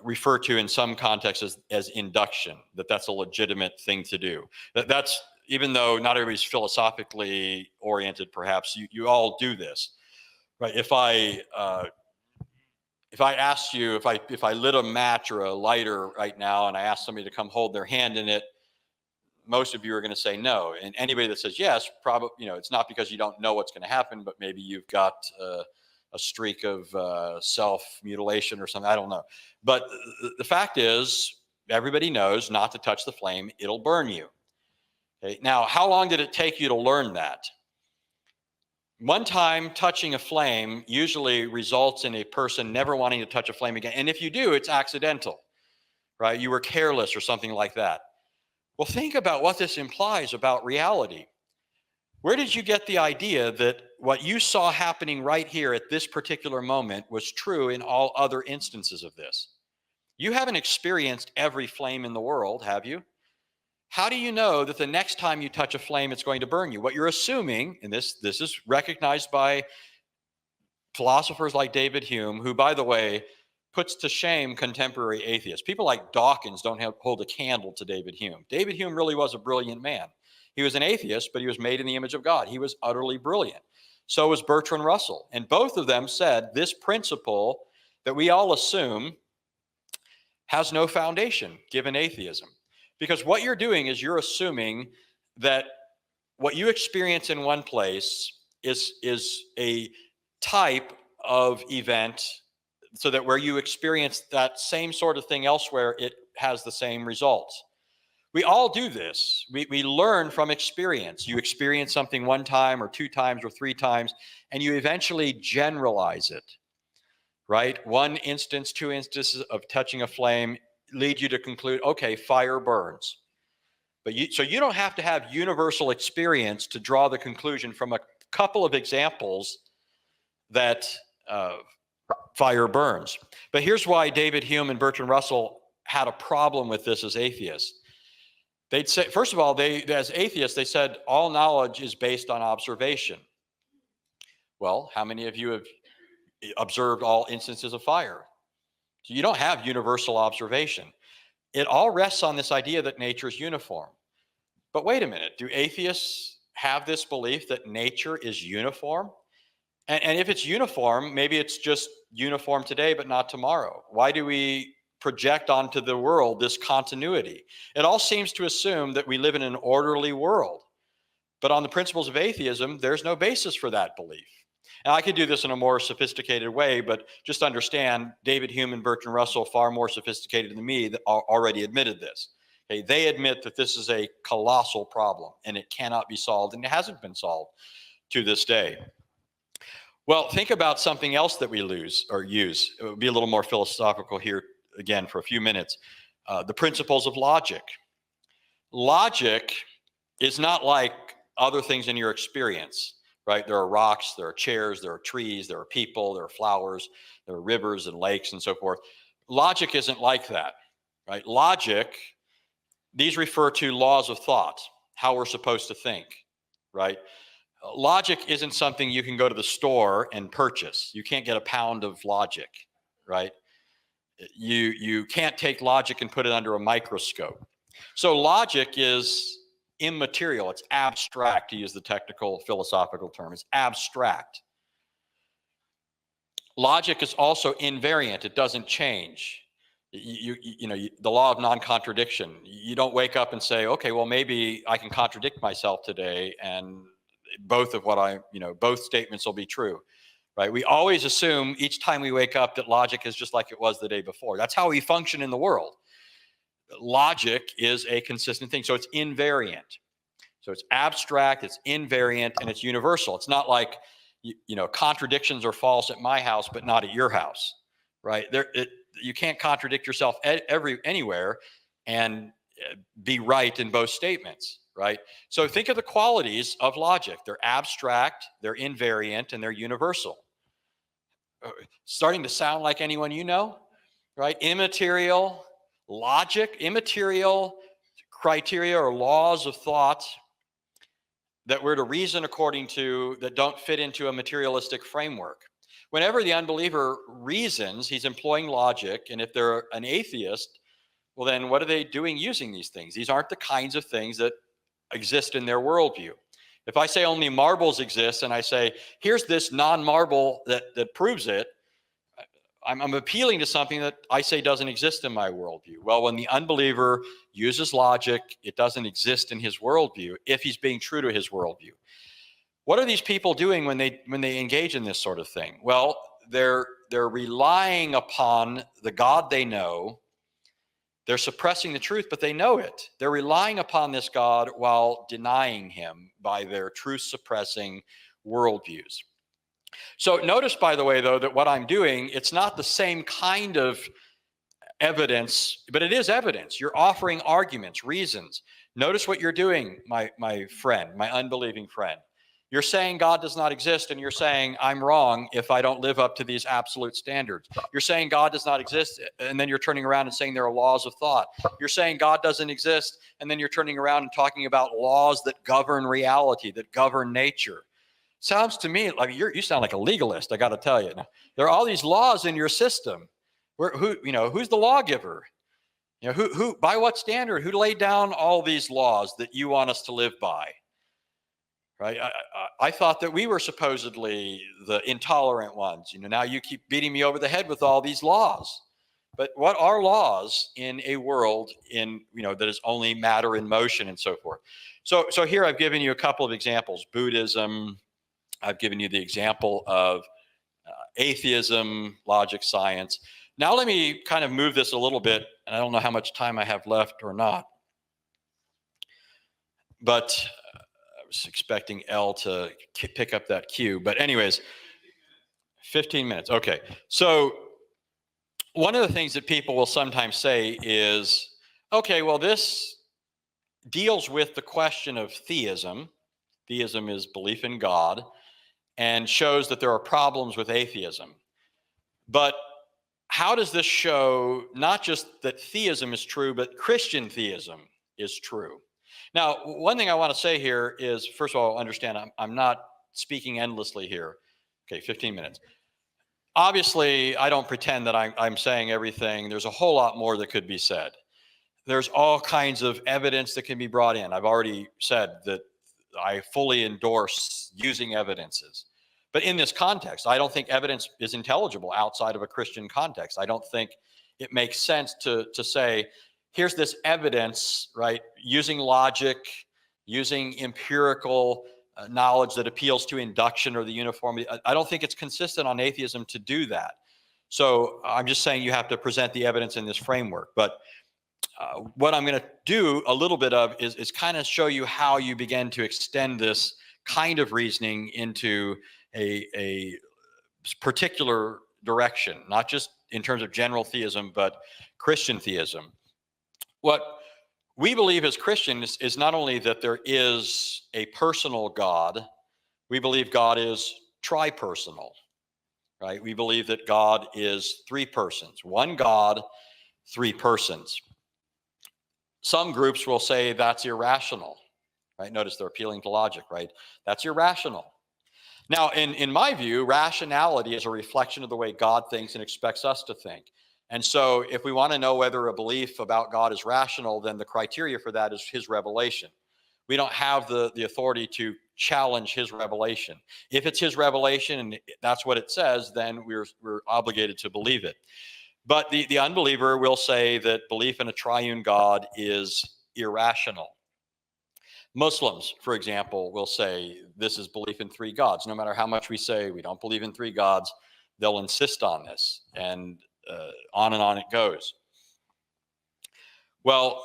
refer to in some contexts as induction, that's a legitimate thing to do. That's, even though not everybody's philosophically oriented, perhaps, you all do this, right? If I asked you, if I lit a match or a lighter right now and I asked somebody to come hold their hand in it, most of you are going to say no. And anybody that says yes, probably, it's not because you don't know what's going to happen, but maybe you've got a streak of self-mutilation or something. I don't know. But the fact is, everybody knows not to touch the flame. It'll burn you. Okay. Now, how long did it take you to learn that? One time touching a flame usually results in a person never wanting to touch a flame again. And if you do, it's accidental, right? You were careless or something like that. Well, think about what this implies about reality. Where did you get the idea that what you saw happening right here at this particular moment was true in all other instances of this? You haven't experienced every flame in the world, have you? How do you know that the next time you touch a flame, it's going to burn you? What you're assuming, and this is recognized by philosophers like David Hume, who, by the way, puts to shame contemporary atheists. People like Dawkins don't hold a candle to David Hume. David Hume really was a brilliant man. He was an atheist, but he was made in the image of God. He was utterly brilliant. So was Bertrand Russell. And both of them said this principle that we all assume has no foundation given atheism. Because what you're doing is you're assuming that what you experience in one place is a type of event, so that where you experience that same sort of thing elsewhere, it has the same results. We all do this. We learn from experience. You experience something one time or two times or three times, and you eventually generalize it, right? One instance, two instances of touching a flame lead you to conclude, okay, fire burns. So you don't have to have universal experience to draw the conclusion from a couple of examples that fire burns. But here's why David Hume and Bertrand Russell had a problem with this as atheists. They'd say, first of all, as atheists, they said all knowledge is based on observation. Well, how many of you have observed all instances of fire? So you don't have universal observation. It all rests on this idea that nature is uniform. But wait a minute, do atheists have this belief that nature is uniform? And if it's uniform, maybe it's just uniform today, but not tomorrow. Why do we project onto the world this continuity? It all seems to assume that we live in an orderly world. But on the principles of atheism, there's no basis for that belief. And I could do this in a more sophisticated way, but just understand David Hume and Bertrand Russell, far more sophisticated than me, that already admitted this. Okay, they admit that this is a colossal problem and it cannot be solved, and it hasn't been solved to this day. Well, think about something else that we use. It would be a little more philosophical here again for a few minutes. The principles of logic. Logic is not like other things in your experience, right? There are rocks, there are chairs, there are trees, there are people, there are flowers, there are rivers and lakes and so forth. Logic isn't like that, right? Logic, these refer to laws of thought, how we're supposed to think, right? Logic isn't something you can go to the store and purchase. You can't get a pound of logic, right? You can't take logic and put it under a microscope. So logic is immaterial. It's abstract, to use the technical philosophical term. It's abstract. Logic is also invariant. It doesn't change. The law of non-contradiction. You don't wake up and say, okay, well, maybe I can contradict myself today, and both statements will be true, right? We always assume each time we wake up that logic is just like it was the day before. That's how we function in the world. Logic is a consistent thing, so it's invariant. So it's abstract, it's invariant, and it's universal. It's not like, contradictions are false at my house, but not at your house, right? You can't contradict yourself anywhere and be right in both statements, right? So think of the qualities of logic. They're abstract, they're invariant, and they're universal. Starting to sound like anyone you know, right? Immaterial logic, immaterial criteria or laws of thought that we're to reason according to that don't fit into a materialistic framework. Whenever the unbeliever reasons, he's employing logic, and if they're an atheist, well, then what are they doing using these things? These aren't the kinds of things that exist in their worldview. If I say only marbles exist and I say, here's this non-marble that proves it, I'm appealing to something that I say doesn't exist in my worldview. Well, when the unbeliever uses logic, it doesn't exist in his worldview if he's being true to his worldview. What are these people doing when they engage in this sort of thing? Well, they're relying upon the God they know. They're suppressing the truth, but they know it. They're relying upon this God while denying him by their truth-suppressing worldviews. So notice, by the way, though, that what I'm doing, it's not the same kind of evidence, but it is evidence. You're offering arguments, reasons. Notice what you're doing, my friend, my unbelieving friend. You're saying God does not exist, and you're saying I'm wrong if I don't live up to these absolute standards. You're saying God does not exist, and then you're turning around and saying there are laws of thought. You're saying God doesn't exist, and then you're turning around and talking about laws that govern reality, that govern nature. Sounds to me like you sound like a legalist, I got to tell you. There are all these laws in your system. Who's the lawgiver? Who by what standard? Who laid down all these laws that you want us to live by? Right? I thought that we were supposedly the intolerant ones. Now you keep beating me over the head with all these laws. But what are laws in a world that is only matter in motion and so forth? So here I've given you a couple of examples. Buddhism. I've given you the example of atheism, logic, science. Now let me kind of move this a little bit, and I don't know how much time I have left or not. But I was expecting Elle to pick up that cue. But anyways, 15 minutes. Okay. So one of the things that people will sometimes say is, okay, well, this deals with the question of theism. Theism is belief in God, and shows that there are problems with atheism. But how does this show not just that theism is true, but Christian theism is true? Now, one thing I want to say here is, first of all, understand I'm not speaking endlessly here. Okay, 15 minutes. Obviously, I don't pretend that I'm saying everything. There's a whole lot more that could be said. There's all kinds of evidence that can be brought in. I've already said that I fully endorse using evidences. But in this context, I don't think evidence is intelligible outside of a Christian context. I don't think it makes sense to say, here's this evidence, right, using logic, using empirical knowledge that appeals to induction or the uniformity. I don't think it's consistent on atheism to do that. So I'm just saying you have to present the evidence in this framework. But what I'm going to do a little bit of is kind of show you how you begin to extend this kind of reasoning into a particular direction, not just in terms of general theism, but Christian theism. What we believe as Christians is not only that there is a personal God, we believe God is tripersonal, right? We believe that God is three persons, one God, three persons. Some groups will say that's irrational, right? Notice they're appealing to logic, right? That's irrational. Now, in my view, rationality is a reflection of the way God thinks and expects us to think. And so if we want to know whether a belief about God is rational, then the criteria for that is his revelation. We don't have the authority to challenge his revelation. If it's his revelation and that's what it says, then we're obligated to believe it. But the unbeliever will say that belief in a triune God is irrational. Muslims, for example, will say this is belief in three gods. No matter how much we say we don't believe in three gods, they'll insist on this, and on it goes. Well,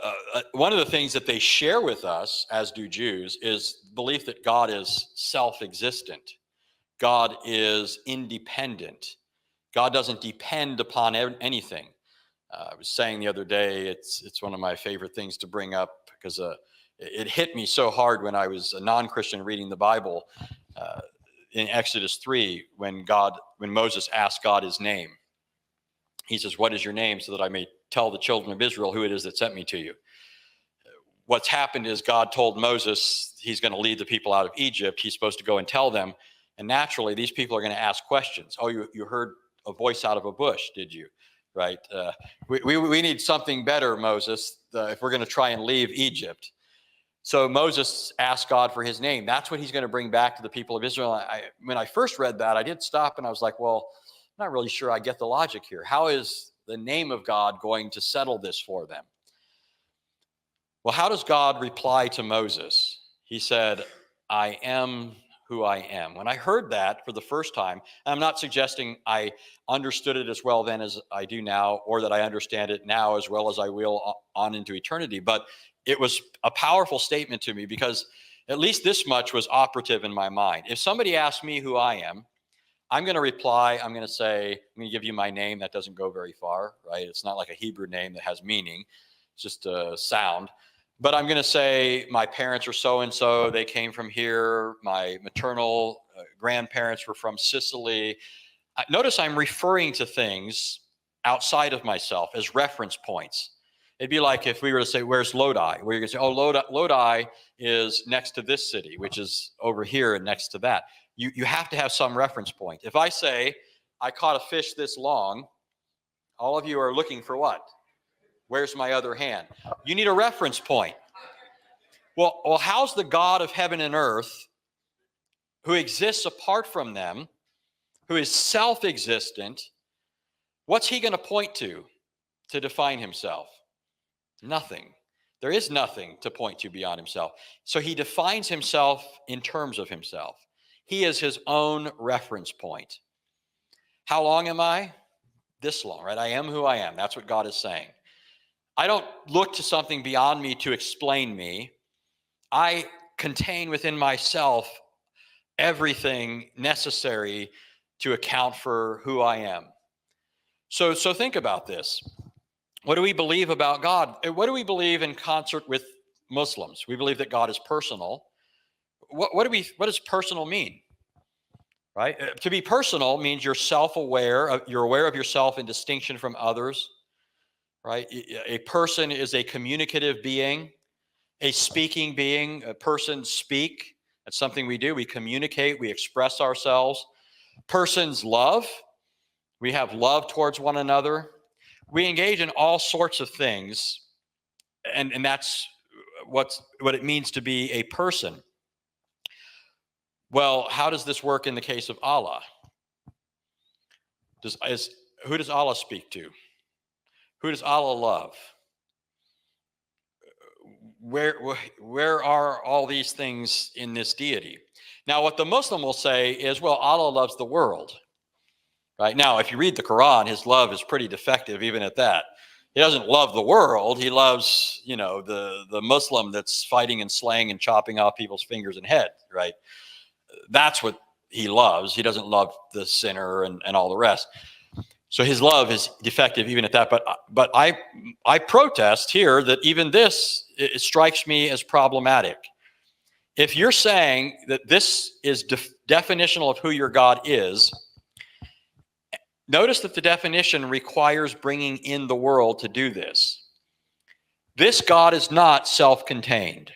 one of the things that they share with us, as do Jews, is belief that God is self-existent. God is independent. God doesn't depend upon anything. I was saying the other day, it's one of my favorite things to bring up because it hit me so hard when I was a non-Christian reading the Bible in Exodus 3 when Moses asked God his name. He says, "What is your name, so that I may tell the children of Israel who it is that sent me to you?" What's happened is God told Moses he's going to lead the people out of Egypt. He's supposed to go and tell them. And naturally, these people are going to ask questions. "Oh, you heard a voice out of a bush, did you?" Right? We need something better, Moses, if we're going to try and leave Egypt. So Moses asked God for his name. That's what he's going to bring back to the people of Israel. When I first read that, I did stop and I was like, well, I'm not really sure I get the logic here. How is the name of God going to settle this for them? Well, how does God reply to Moses? He said, "I am who I am." When I heard that for the first time, and I'm not suggesting I understood it as well then as I do now, or that I understand it now as well as I will on into eternity, but it was a powerful statement to me because at least this much was operative in my mind. If somebody asks me who I am, I'm going to reply, I'm going to say, I'm going to give you my name. That doesn't go very far, right? It's not like a Hebrew name that has meaning. It's just a sound. But I'm going to say my parents are so-and-so. They came from here. My maternal grandparents were from Sicily. Notice I'm referring to things outside of myself as reference points. It'd be like if we were to say, where's Lodi? Where you're going to say, oh, Lodi is next to this city, which is over here and next to that. You have to have some reference point. If I say, I caught a fish this long, all of you are looking for what? Where's my other hand? You need a reference point. Well, how's the God of heaven and earth, who exists apart from them, who is self-existent, what's he going to point to define himself? Nothing. There is nothing to point to beyond himself. So he defines himself in terms of himself. He is his own reference point. How long am I? This long, right? I am who I am. That's what God is saying. I don't look to something beyond me to explain me. I contain within myself everything necessary to account for who I am. So think about this. What do we believe about God? What do we believe in concert with Muslims? We believe that God is personal. What does personal mean? right? To be personal means you're self-aware, you're aware of yourself in distinction from others, right? A person is a communicative being, a speaking being. A person speak. That's something we do. We communicate, we express ourselves. Persons love. We have love towards one another. We engage in all sorts of things, and that's what it means to be a person. Well, how does this work in the case of Allah? Who does Allah speak to? Who does Allah love? Where are all these things in this deity? Now, what the Muslim will say is, well, Allah loves the world. Right? Now, if you read the Quran, his love is pretty defective, even at that. He doesn't love the world. He loves, the Muslim that's fighting and slaying and chopping off people's fingers and head, right? That's what he loves. He doesn't love the sinner and all the rest. So his love is defective even at that. But I protest here that even this, it strikes me as problematic. If you're saying that this is definitional of who your God is, notice that the definition requires bringing in the world to do this. This God is not self-contained.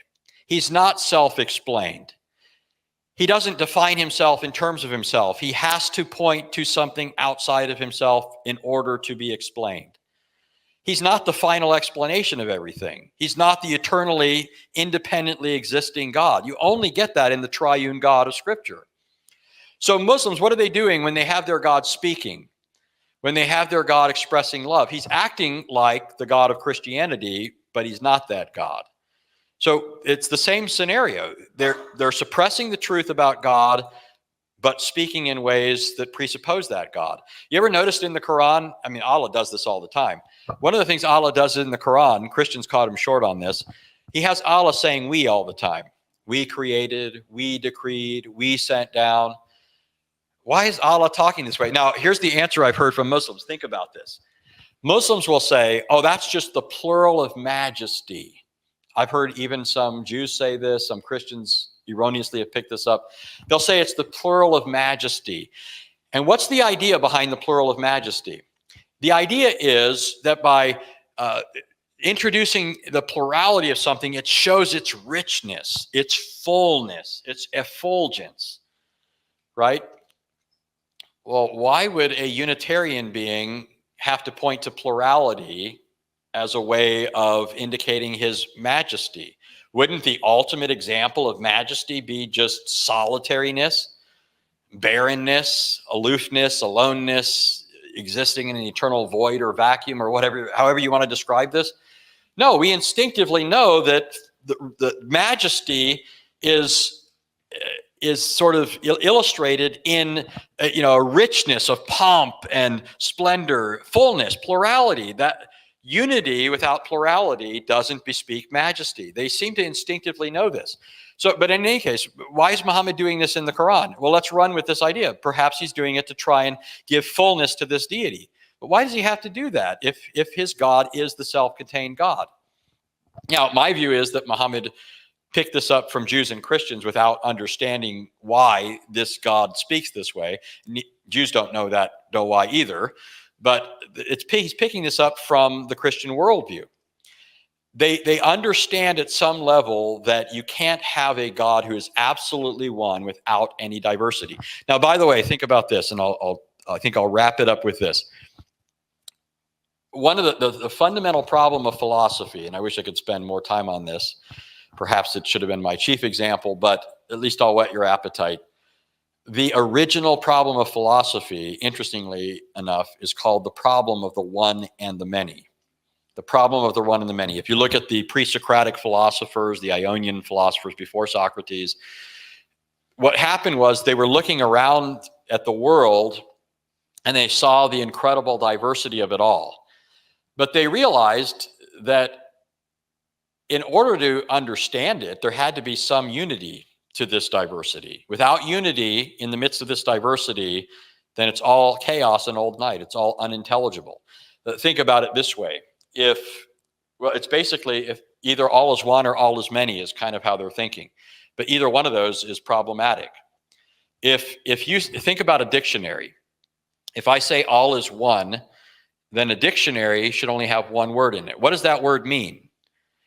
He's not self-explained. He doesn't define himself in terms of himself. He has to point to something outside of himself in order to be explained. He's not the final explanation of everything. He's not the eternally, independently existing God. You only get that in the triune God of Scripture. So Muslims, what are they doing when they have their God speaking? When they have their God expressing love? He's acting like the God of Christianity, but he's not that God. So it's the same scenario. They're suppressing the truth about God, but speaking in ways that presuppose that God. You ever noticed in the Quran? I mean, Allah does this all the time. One of the things Allah does in the Quran, Christians caught him short on this, he has Allah saying we all the time. We created, we decreed, we sent down. Why is Allah talking this way? Now, here's the answer I've heard from Muslims. Think about this. Muslims will say, oh, that's just the plural of majesty. I've heard even some Jews say this. Some Christians erroneously have picked this up. They'll say it's the plural of majesty. And what's the idea behind the plural of majesty? The idea is that by introducing the plurality of something, it shows its richness, its fullness, its effulgence, right? Well, why would a Unitarian being have to point to plurality as a way of indicating his majesty? Wouldn't the ultimate example of majesty be just solitariness, barrenness, aloofness, aloneness, existing in an eternal void or vacuum or whatever, however you want to describe this? No, we instinctively know that the majesty is sort of illustrated in a richness of pomp and splendor, fullness, plurality. That unity without plurality doesn't bespeak majesty. They seem to instinctively know this. So, but in any case, why is Muhammad doing this in the Quran? Well, let's run with this idea. Perhaps he's doing it to try and give fullness to this deity. But why does he have to do that if his God is the self-contained God? Now, my view is that Muhammad picked this up from Jews and Christians without understanding why this God speaks this way. Jews don't know why either, but he's picking this up from the Christian worldview. They understand at some level that you can't have a God who is absolutely one without any diversity. Now, by the way, think about this, and I think I'll wrap it up with this. One of the fundamental problem of philosophy, and I wish I could spend more time on this, perhaps it should have been my chief example, but at least I'll whet your appetite. The original problem of philosophy, interestingly enough, is called the problem of the one and the many. The problem of the one and the many. If you look at the pre-Socratic philosophers, the Ionian philosophers before Socrates, what happened was they were looking around at the world and they saw the incredible diversity of it all. But they realized that in order to understand it, there had to be some unity to this diversity. Without unity in the midst of this diversity, then it's all chaos and old night. It's all unintelligible. Think about it this way. It's basically if either all is one or all is many is kind of how they're thinking. But either one of those is problematic. if you think about a dictionary, if I say all is one, then a dictionary should only have one word in it. What does that word mean?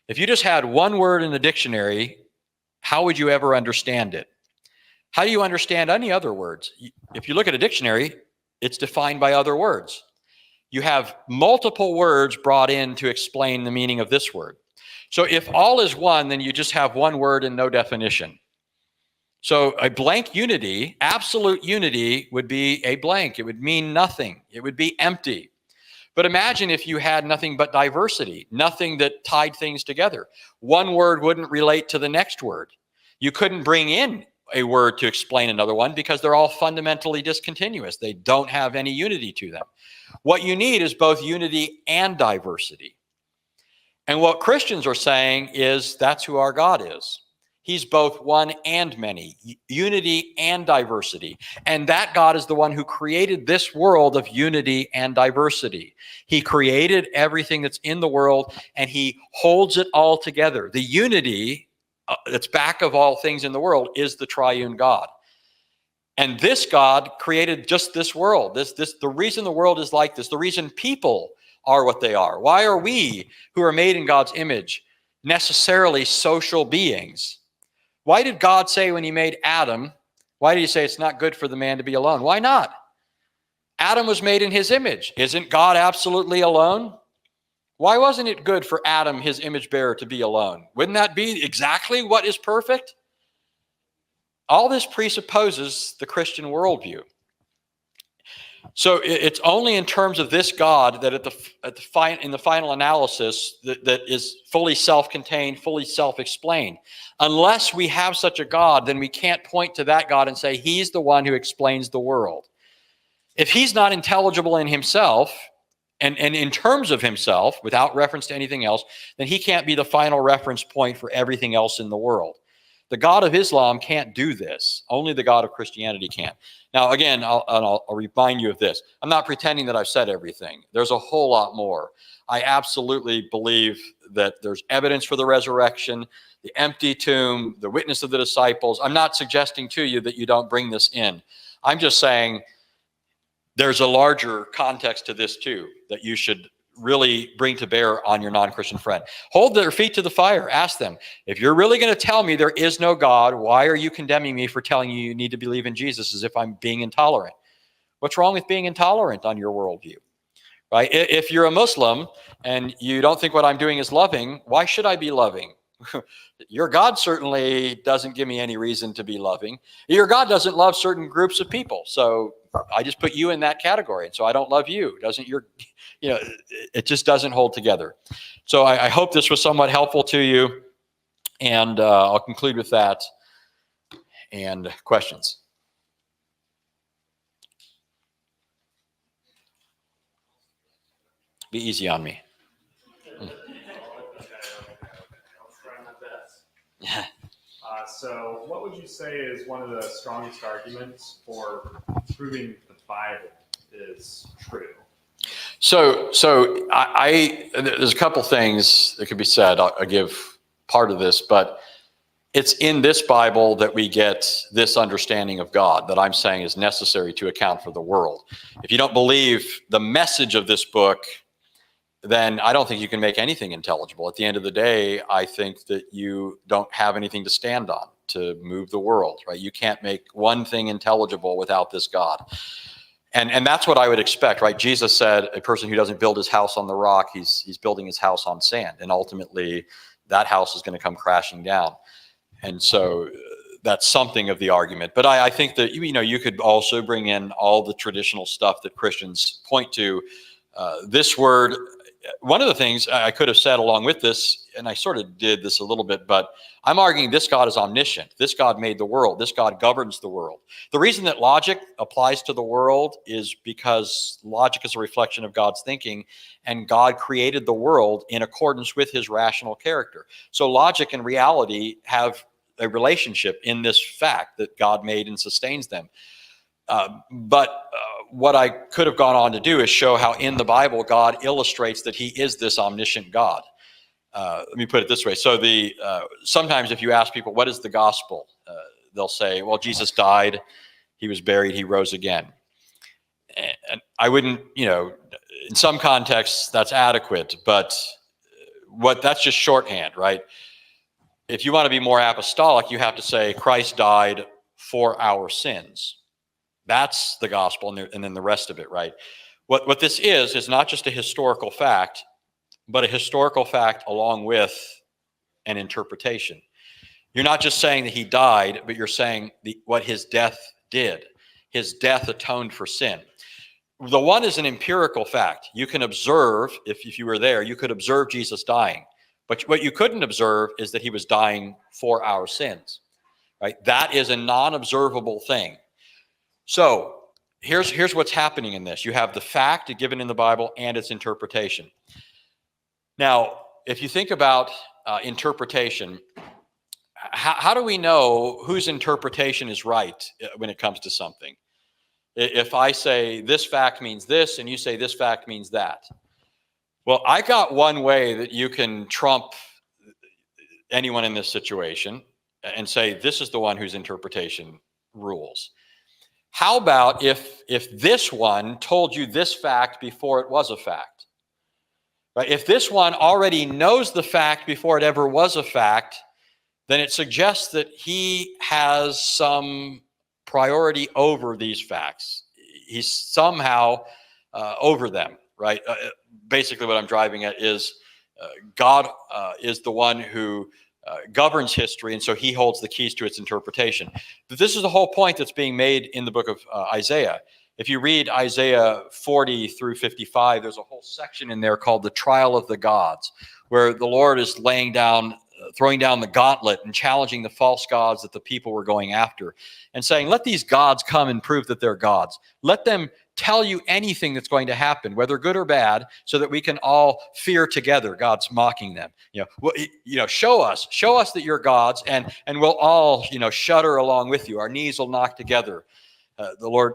If you just had one word in the dictionary, how would you ever understand it? How do you understand any other words? If you look at a dictionary, it's defined by other words. You have multiple words brought in to explain the meaning of this word. So if all is one, then you just have one word and no definition. So a blank unity, absolute unity, would be a blank. It would mean nothing. It would be empty. But imagine if you had nothing but diversity, nothing that tied things together. One word wouldn't relate to the next word. You couldn't bring in a word to explain another one because they're all fundamentally discontinuous. They don't have any unity to them. What you need is both unity and diversity. And what Christians are saying is that's who our God is. He's both one and many, unity and diversity. And that God is the one who created this world of unity and diversity. He created everything that's in the world, and he holds it all together. The unity that's back of all things in the world is the triune God. And this God created just this world. The reason the world is like this, the reason people are what they are. Why are we, who are made in God's image, necessarily social beings? Why did God say when he made Adam, why did he say it's not good for the man to be alone? Why not? Adam was made in his image. Isn't God absolutely alone? Why wasn't it good for Adam, his image bearer, to be alone? Wouldn't that be exactly what is perfect? All this presupposes the Christian worldview. So it's only in terms of this God that in the final analysis that is fully self-contained, fully self-explained. Unless we have such a God, then we can't point to that God and say he's the one who explains the world. If he's not intelligible in himself and in terms of himself, without reference to anything else, then he can't be the final reference point for everything else in the world. The God of Islam can't do this. Only the God of Christianity can. Now, again, I'll remind you of this. I'm not pretending that I've said everything. There's a whole lot more. I absolutely believe that there's evidence for the resurrection, the empty tomb, the witness of the disciples. I'm not suggesting to you that you don't bring this in. I'm just saying there's a larger context to this too, that you should really bring to bear on your non-Christian friend. Hold their feet to the fire. Ask them, if you're really going to tell me there is no God, why are you condemning me for telling you need to believe in Jesus as if I'm being intolerant? What's wrong with being intolerant on your worldview? Right? If you're a Muslim and you don't think what I'm doing is loving, why should I be loving? Your God certainly doesn't give me any reason to be loving. Your God doesn't love certain groups of people. So I just put you in that category. And so I don't love you. It just doesn't hold together. So I hope this was somewhat helpful to you. And I'll conclude with that. And questions? Be easy on me. Yeah. So what would you say is one of the strongest arguments for proving the Bible is true? So there's a couple things that could be said. I'll give part of this, but it's in this Bible that we get this understanding of God that I'm saying is necessary to account for the world. If you don't believe the message of this book, then I don't think you can make anything intelligible. At the end of the day, I think that you don't have anything to stand on to move the world, right? You can't make one thing intelligible without this God. And that's what I would expect, right? Jesus said a person who doesn't build his house on the rock, he's building his house on sand. And ultimately, that house is going to come crashing down. And so that's something of the argument. But I think that, you could also bring in all the traditional stuff that Christians point to. This word, one of the things I could have said along with this, and I sort of did this a little bit, but I'm arguing this God is omniscient. This God made the world. This God governs the world. The reason that logic applies to the world is because logic is a reflection of God's thinking, and God created the world in accordance with his rational character. So logic and reality have a relationship in this fact that God made and sustains them. But what I could have gone on to do is show how in the Bible God illustrates that he is this omniscient God. Let me put it this way. So sometimes if you ask people, what is the gospel? They'll say, well, Jesus died he was buried, he rose again. And I wouldn't, in some contexts that's adequate, but that's just shorthand, right? If you want to be more apostolic, you have to say Christ died for our sins. That's the gospel, and then the rest of it, right? What this is not just a historical fact, but a historical fact along with an interpretation. You're not just saying that he died, but you're saying what his death did. His death atoned for sin. The one is an empirical fact. You can observe, if you were there, you could observe Jesus dying. But what you couldn't observe is that he was dying for our sins, right? That is a non-observable thing. So here's what's happening in this. You have the fact given in the Bible and its interpretation. Now, if you think about interpretation, how do we know whose interpretation is right when it comes to something? If I say this fact means this and you say this fact means that. Well, I got one way that you can trump anyone in this situation and say this is the one whose interpretation rules. How about if this one told you this fact before it was a fact? Right? If this one already knows the fact before it ever was a fact, then it suggests that he has some priority over these facts. He's somehow over them, right? Basically what I'm driving at is God is the one who governs history, and so he holds the keys to its interpretation. But this is the whole point that's being made in the book of Isaiah. If you read Isaiah 40 through 55, there's a whole section in there called the trial of the gods, where the Lord is laying down, throwing down the gauntlet and challenging the false gods that the people were going after and saying, let these gods come and prove that they're gods. Let them tell you anything that's going to happen, whether good or bad, so that we can all fear together. God's mocking them. Show us that you're gods, and we'll all, shudder along with you. Our knees will knock together. The Lord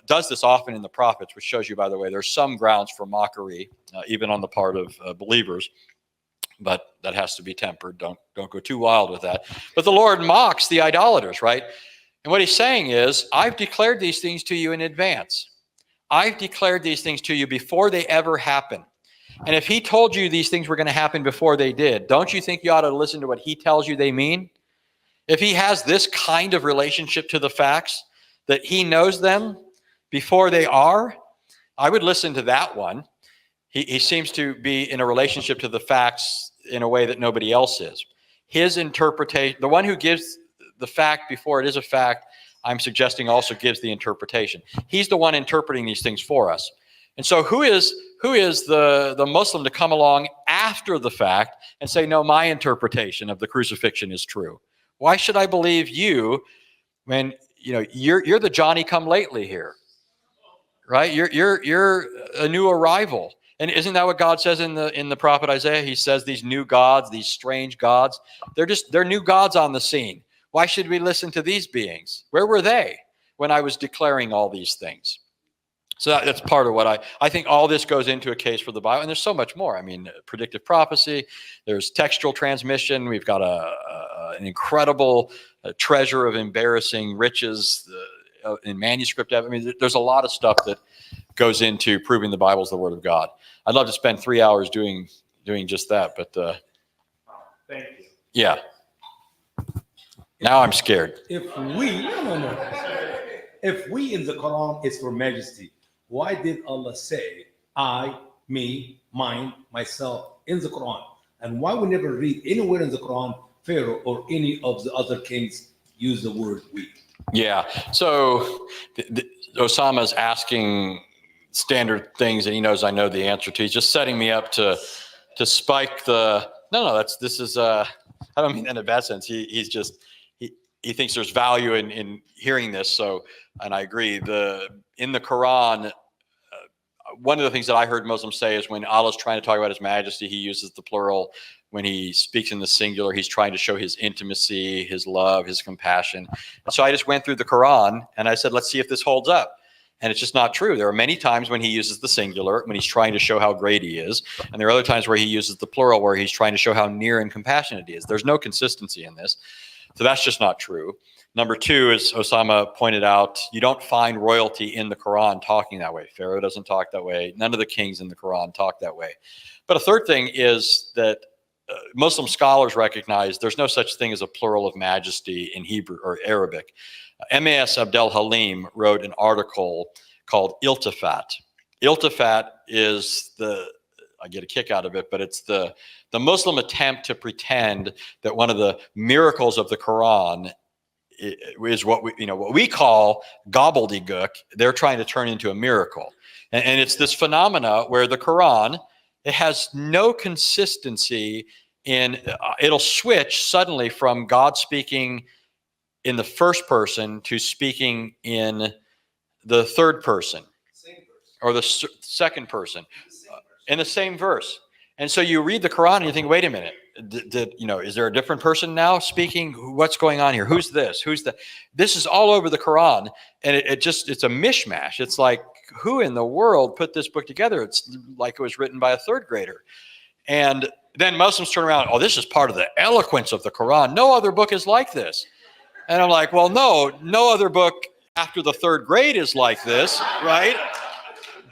does this often in the prophets, which shows you, by the way, there's some grounds for mockery, even on the part of believers. But that has to be tempered. Don't go too wild with that. But the Lord mocks the idolaters, right? And what he's saying is, I've declared these things to you in advance. I've declared these things to you before they ever happen. And if he told you these things were going to happen before they did, don't you think you ought to listen to what he tells you they mean? If he has this kind of relationship to the facts, that he knows them before they are, I would listen to that one. He seems to be in a relationship to the facts in a way that nobody else is. His interpretation, the one who gives the fact before it is a fact, I'm suggesting also gives the interpretation. He's the one interpreting these things for us. And so who is the Muslim to come along after the fact and say, no, my interpretation of the crucifixion is true? Why should I believe you when you're the Johnny come lately here, right? You're a new arrival. And isn't that what God says in the prophet Isaiah? He says these new gods, these strange gods, they're new gods on the scene. Why should we listen to these beings? Where were they when I was declaring all these things? So that's part of what I think all this goes into a case for the Bible. And there's so much more. I mean, predictive prophecy, there's textual transmission. We've got an incredible treasure of embarrassing riches in manuscript. I mean, there's a lot of stuff that goes into proving the Bible is the Word of God. I'd love to spend 3 hours doing just that, but thank you. Yeah. Now I'm scared. If we in the Quran is for majesty, why did Allah say I, me, mine, myself in the Quran? And why we never read anywhere in the Quran Pharaoh or any of the other kings use the word we? Yeah. So Osama's asking standard things that he knows I know the answer to. He's just setting me up to spike the. No. This is. I don't mean that in a bad sense. He thinks there's value in hearing this. So, and I agree. In the Quran, one of the things that I heard Muslims say is when Allah's trying to talk about His Majesty, He uses the plural. When He speaks in the singular, He's trying to show His intimacy, His love, His compassion. And so I just went through the Quran and I said, let's see if this holds up. And it's just not true. There are many times when He uses the singular, when He's trying to show how great He is. And there are other times where He uses the plural, where He's trying to show how near and compassionate He is. There's no consistency in this. So that's just not true. Number two, as Osama pointed out, you don't find royalty in the Quran talking that way. Pharaoh doesn't talk that way. None of the kings in the Quran talk that way. But a third thing is that Muslim scholars recognize there's no such thing as a plural of majesty in Hebrew or Arabic. M.A.S. Abdel Halim wrote an article called Iltifat. Iltifat is I get a kick out of it, but it's the Muslim attempt to pretend that one of the miracles of the Quran is what we call gobbledygook. They're trying to turn into a miracle. And it's this phenomena where the Quran, it has no consistency it'll switch suddenly from God speaking in the first person to speaking in the third person or the second person in the same verse. And so you read the Quran and you think, wait a minute, is there a different person now speaking? What's going on here? Who's this? This is all over the Quran. And it's a mishmash. It's like, who in the world put this book together? It's like it was written by a third grader. And then Muslims turn around, this is part of the eloquence of the Quran. No other book is like this. And I'm like, well, no other book after the third grade is like this, right?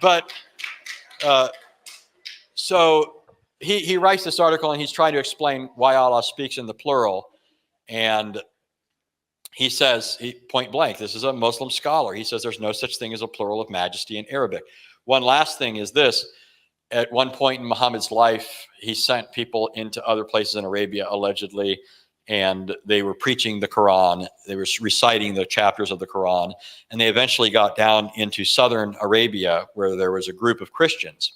But so he writes this article and he's trying to explain why Allah speaks in the plural. And he says, point blank, this is a Muslim scholar. He says there's no such thing as a plural of majesty in Arabic. One last thing is this. At one point in Muhammad's life, he sent people into other places in Arabia, allegedly, and they were preaching the Quran. They were reciting the chapters of the Quran, and they eventually got down into southern Arabia where there was a group of Christians.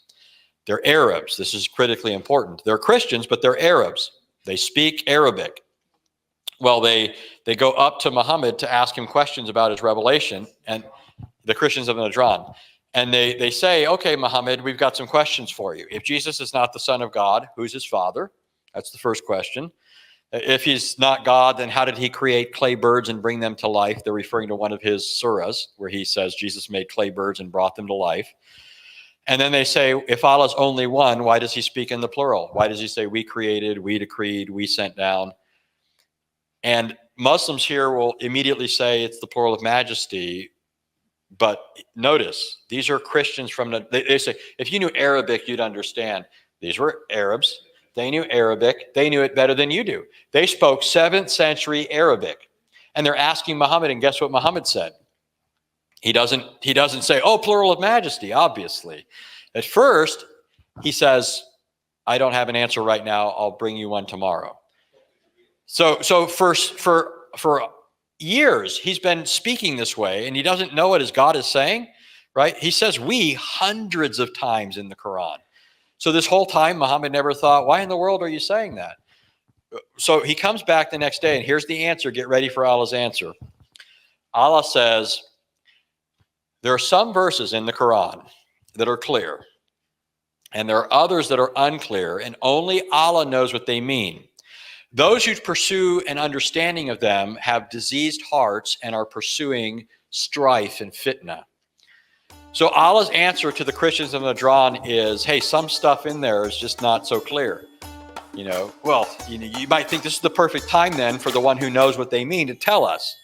They're Arabs. This is critically important. They're Christians, but they're Arabs. They speak Arabic. Well, they go up to Muhammad to ask him questions about his revelation, and the Christians of Najran. And they say, okay, Muhammad, we've got some questions for you. If Jesus is not the Son of God, who's his father? That's the first question. If he's not God, then how did he create clay birds and bring them to life? They're referring to one of his surahs where he says Jesus made clay birds and brought them to life. And then they say, if Allah's only one, why does he speak in the plural? Why does he say we created, we decreed, we sent down? And Muslims here will immediately say it's the plural of majesty. But notice, these are Christians they say, if you knew Arabic, you'd understand. These were Arabs. They knew Arabic. They knew it better than you do. They spoke 7th century Arabic. And they're asking Muhammad, and guess what Muhammad said? He doesn't say, plural of majesty, obviously. At first, he says, I don't have an answer right now. I'll bring you one tomorrow. So for years, he's been speaking this way, and he doesn't know what his God is saying, right? He says we hundreds of times in the Quran. So this whole time, Muhammad never thought, why in the world are you saying that? So he comes back the next day, and here's the answer. Get ready for Allah's answer. Allah says, there are some verses in the Quran that are clear, and there are others that are unclear, and only Allah knows what they mean. Those who pursue an understanding of them have diseased hearts and are pursuing strife and fitna. So Allah's answer to the Christians of Najran is, hey, some stuff in there is just not so clear. You might think this is the perfect time then for the one who knows what they mean to tell us.